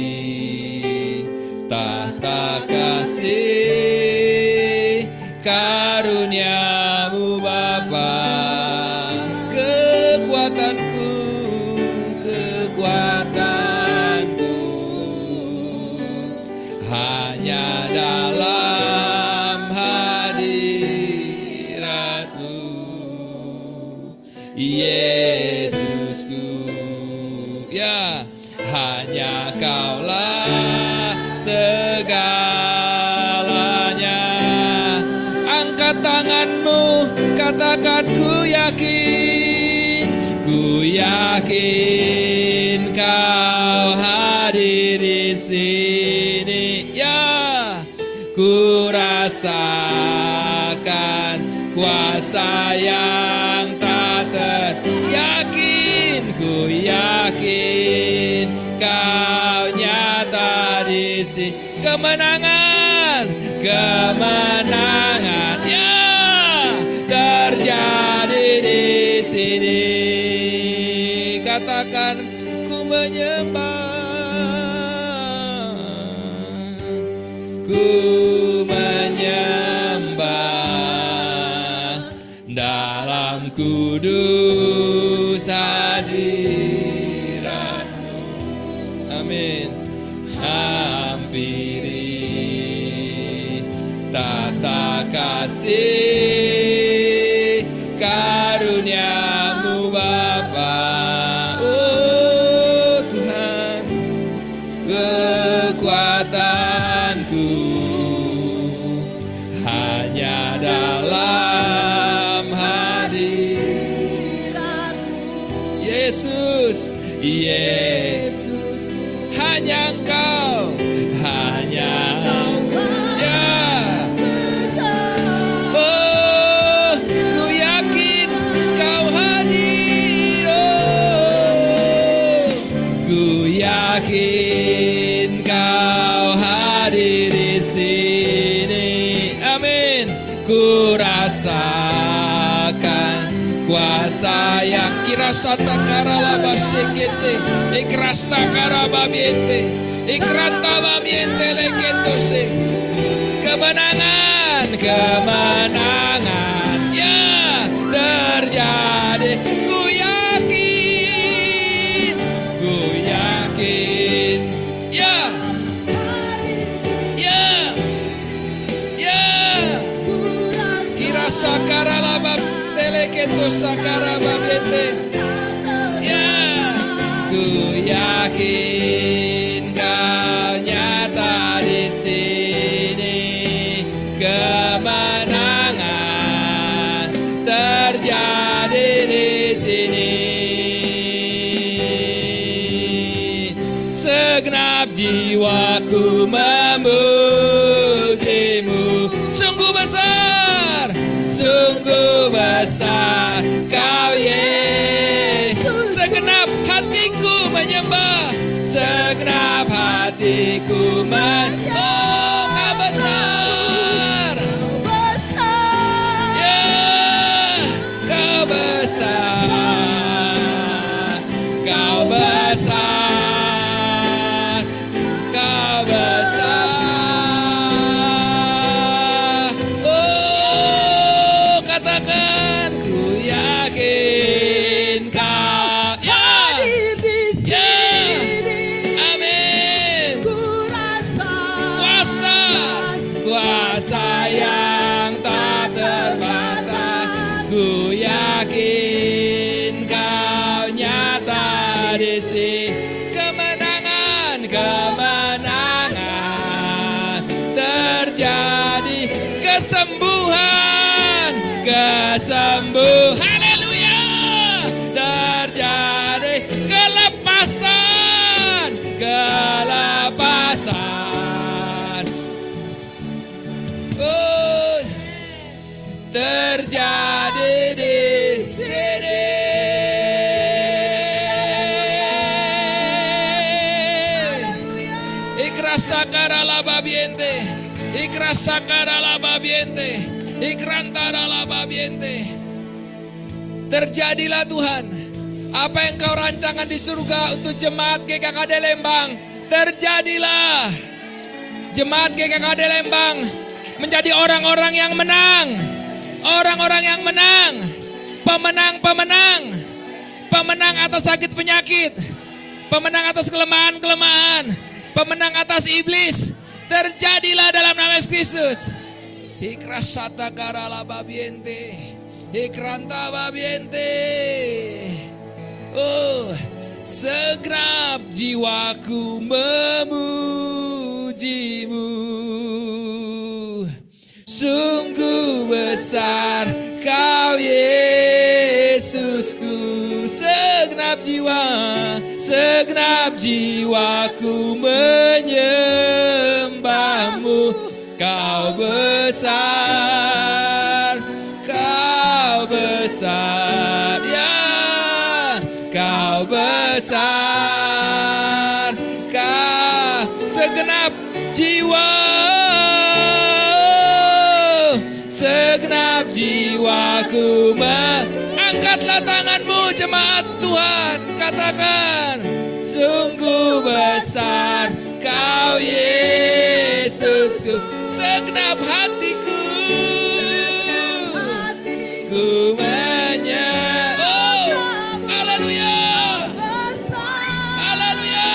tahta kasih karunia-Mu Bapa. Kekuatanku hanya dalam hadirat-Mu, Yesusku. Ya, hanya Kaulah segalanya. Angkat tanganmu, katakan ku yakin Kau hadir di sini. Ya, ku rasakan kuasa yang tak ku yakin Kau nyata di sini. Kemenangan ya terjadi di sini. Katakan ku menyembah dalam kudus hadirat-Mu. Amin. Hampiri karuniamu Bapa. Oh Tuhan, kekuatanku hanya dalam hadirat-Mu. Yesus, Yesus, hanya Engkau, hanya ya. Oh, ku yakin Kau hadir. Oh, ku yakin Kau hadir di sini. Amin. Ku rasakan kuasa yang irasata karala basikete, ikrasta karaba biente, ikranta bamiente lekentose. Kemenangan, kemenangan ya terjadi. Ku yakin ya, ya, ya. Kira sakara laba telekento sakara babete. Ya, ku yakin Kau nyata di sini. Kemenangan terjadi di sini. Segenap jiwaku memuji-Mu. Sungguh besar, sungguh besar Kau Yesus. Segenap hatiku menyembah, segenap hatiku oh Kau besar. Ya, Kau besar, Kau besar, Kau besar. Oh, katakan ku yakin Kau ya, ya, amin. Kuasa, kuasa yang tak terbatas. Ku yakin Kau nyata di sini. Kemenangan, kemenangan terjadi. Kesembuhan, kesembuhan, haleluya, terjadi. Kelepasan, kelepasan, oh, terjadi di sini. Ikrasakara lababiente, ikrasakara lababiente, ikrantara lababiente. Terjadilah Tuhan, apa yang Kau rancangan di surga untuk jemaat GKKD Lembang, terjadilah. Jemaat GKKD Lembang menjadi orang-orang yang menang, orang-orang yang menang, pemenang-pemenang, pemenang atas sakit penyakit, pemenang atas kelemahan-kelemahan, pemenang atas iblis. Terjadilah dalam nama Yesus Kristus. Ikrasata karala babiente, ikranta babiente. Oh, segenap jiwaku memuji-Mu. Sungguh besar Kau Yesusku. Segenap jiwaku menyembah-Mu. Kau besar, Kau besar, ya, Kau besar, Kau segenap jiwa, segenap jiwaku. Angkatlah tanganmu jemaat Tuhan, katakan, sungguh besar Kau Yesusku. Segenap hatiku, ku menyembah. Oh, haleluya, haleluya.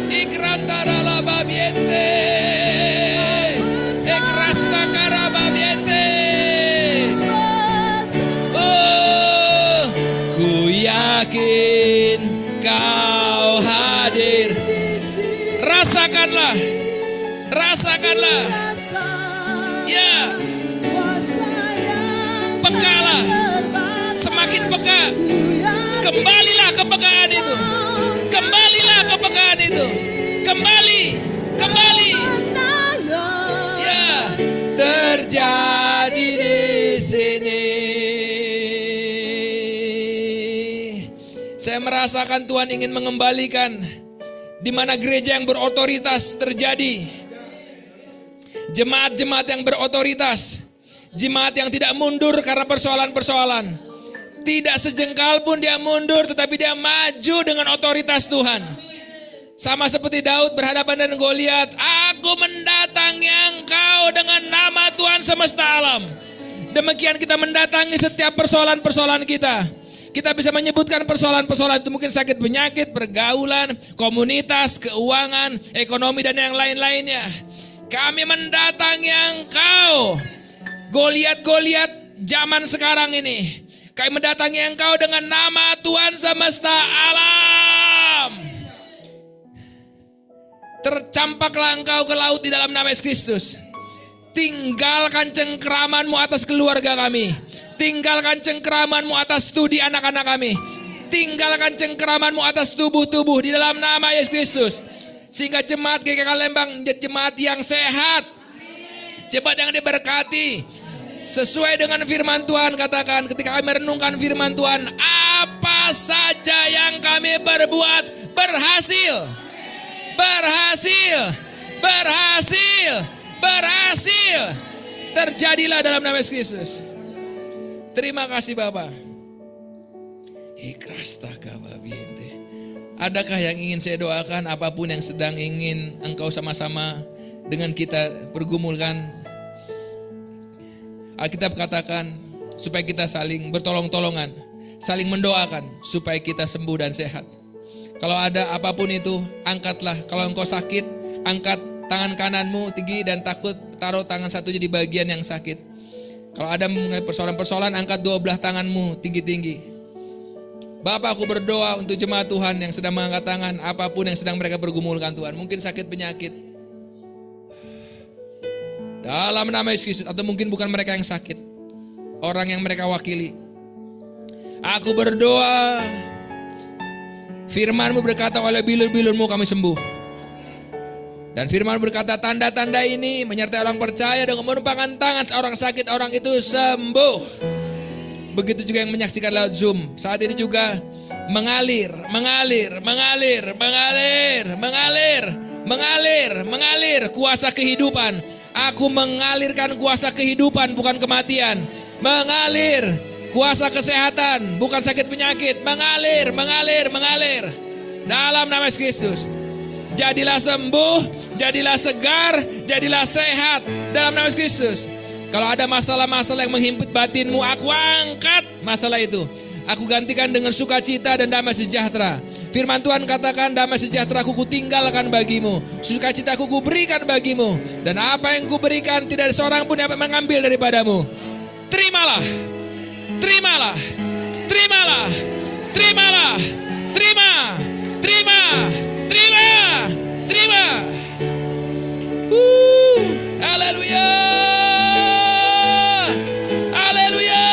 Ikrantara lababiente, ekrasta karaba hadir. Rasakanlah. Rasakanlah. Ya. Pekalah. Semakin peka. Kembalilah kepekaan itu. Kembalilah kepekaan itu. Kembali. Kembali. Ya. Terjadi di sini. Saya merasakan Tuhan ingin mengembalikan di mana gereja yang berotoritas terjadi. Jemaat-jemaat yang berotoritas. Jemaat yang tidak mundur karena persoalan-persoalan. Tidak sejengkal pun dia mundur, tetapi dia maju dengan otoritas Tuhan. Sama seperti Daud berhadapan dengan Goliat. Aku mendatangi engkau dengan nama Tuhan semesta alam. Demikian kita mendatangi setiap persoalan-persoalan kita. Kita bisa menyebutkan persoalan-persoalan itu, mungkin sakit penyakit, pergaulan, komunitas, keuangan, ekonomi dan yang lain-lainnya. Kami mendatangi engkau. Goliat-Goliat zaman sekarang ini. Kami mendatangi engkau dengan nama Tuhan semesta alam. Tercampaklah engkau ke laut di dalam nama Yesus Kristus. Tinggalkan cengkeramanmu atas keluarga kami. Tinggalkan cengkeramanmu atas studi anak-anak kami. Tinggalkan cengkeramanmu atas tubuh-tubuh di dalam nama Yesus Kristus. Sehingga jemaat GKK Lembang menjadi jemaat yang sehat. Jemaat yang diberkati. Sesuai dengan firman Tuhan, katakan ketika kami merenungkan firman Tuhan, apa saja yang kami berbuat berhasil. Berhasil. Berhasil. Berhasil. Terjadilah dalam nama Yesus Kristus. Terima kasih Bapak. Adakah yang ingin saya doakan, apapun yang sedang ingin engkau sama-sama dengan kita pergumulkan? Alkitab katakan supaya kita saling bertolong-tolongan, saling mendoakan supaya kita sembuh dan sehat. Kalau ada apapun itu, angkatlah. Kalau engkau sakit, angkat tangan kananmu tinggi dan takut taruh tangan satunya di bagian yang sakit. Kalau ada mengenai persoalan-persoalan, angkat dua belah tanganmu tinggi-tinggi. Bapak, aku berdoa untuk jemaat Tuhan yang sedang mengangkat tangan, apapun yang sedang mereka pergumulkan Tuhan. Mungkin sakit penyakit. Dalam nama Yesus Kristus, atau mungkin bukan mereka yang sakit. Orang yang mereka wakili. Aku berdoa, firman-Mu berkata, oleh bilur-bilur-Mu kami sembuh. Dan firman berkata tanda-tanda ini menyertai orang percaya dengan menumpangkan tangan orang sakit, orang itu sembuh. Begitu juga yang menyaksikan lewat Zoom. Saat ini juga mengalir, mengalir, mengalir, mengalir, mengalir, mengalir, mengalir kuasa kehidupan. Aku mengalirkan kuasa kehidupan bukan kematian. Mengalir kuasa kesehatan bukan sakit penyakit. Mengalir, mengalir, mengalir. Dalam nama Yesus Kristus. Jadilah sembuh, jadilah segar, jadilah sehat dalam nama Yesus Kristus. Kalau ada masalah-masalah yang menghimpit batinmu, aku angkat masalah itu. Aku gantikan dengan sukacita dan damai sejahtera. Firman Tuhan katakan, damai sejahtera ku tinggalkan bagimu, sukacita ku berikan bagimu. Dan apa yang ku berikan tidak ada seorang pun yang mengambil daripadamu. Terimalah, terimalah, terimalah, terimalah, terima, terima, terima, terima. Haleluya, haleluya,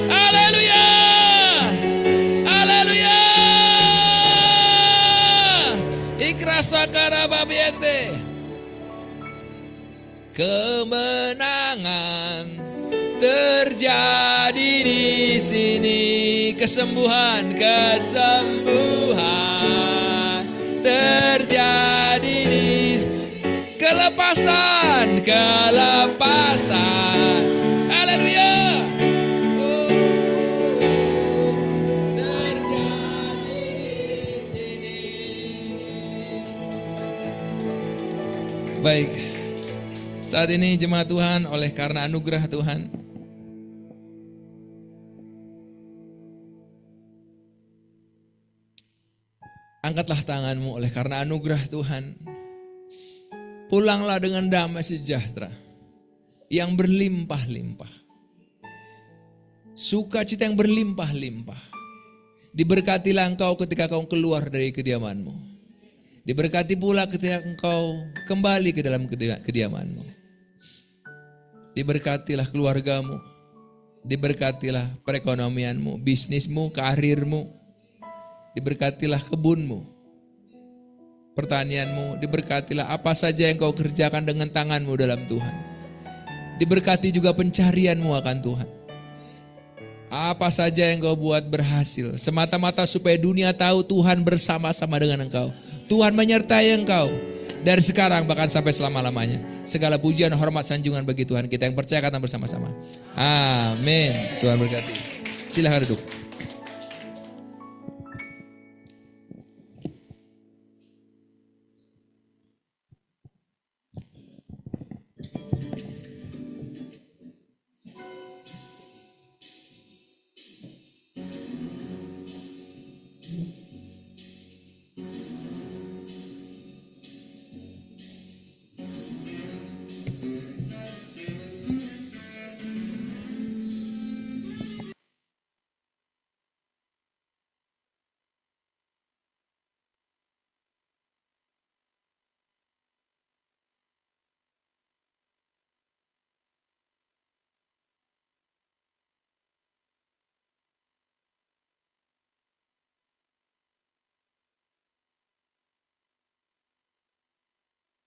haleluya, haleluya. Ikrasa karababiente. Kemenangan terjadi di sini, kesembuhan, kesembuhan terjadi di kelepasan, kelepasan. Haleluya. Terjadi di sini. Baik. Saat ini jemaat Tuhan, oleh karena anugerah Tuhan, angkatlah tanganmu oleh karena anugerah Tuhan. Pulanglah dengan damai sejahtera yang berlimpah-limpah. Sukacita yang berlimpah-limpah. Diberkatilah engkau ketika kau keluar dari kediamanmu. Diberkati pula ketika engkau kembali ke dalam kediamanmu. Diberkatilah keluargamu. Diberkatilah perekonomianmu, bisnismu, karirmu. Diberkatilah kebunmu, pertanianmu. Diberkatilah apa saja yang kau kerjakan dengan tanganmu dalam Tuhan. Diberkati juga pencarianmu akan Tuhan. Apa saja yang kau buat berhasil, semata-mata supaya dunia tahu Tuhan bersama-sama dengan engkau. Tuhan menyertai engkau dari sekarang bahkan sampai selama-lamanya. Segala pujian, hormat, sanjungan bagi Tuhan kita yang percaya kata bersama-sama. Amin. Tuhan berkati. Silakan duduk.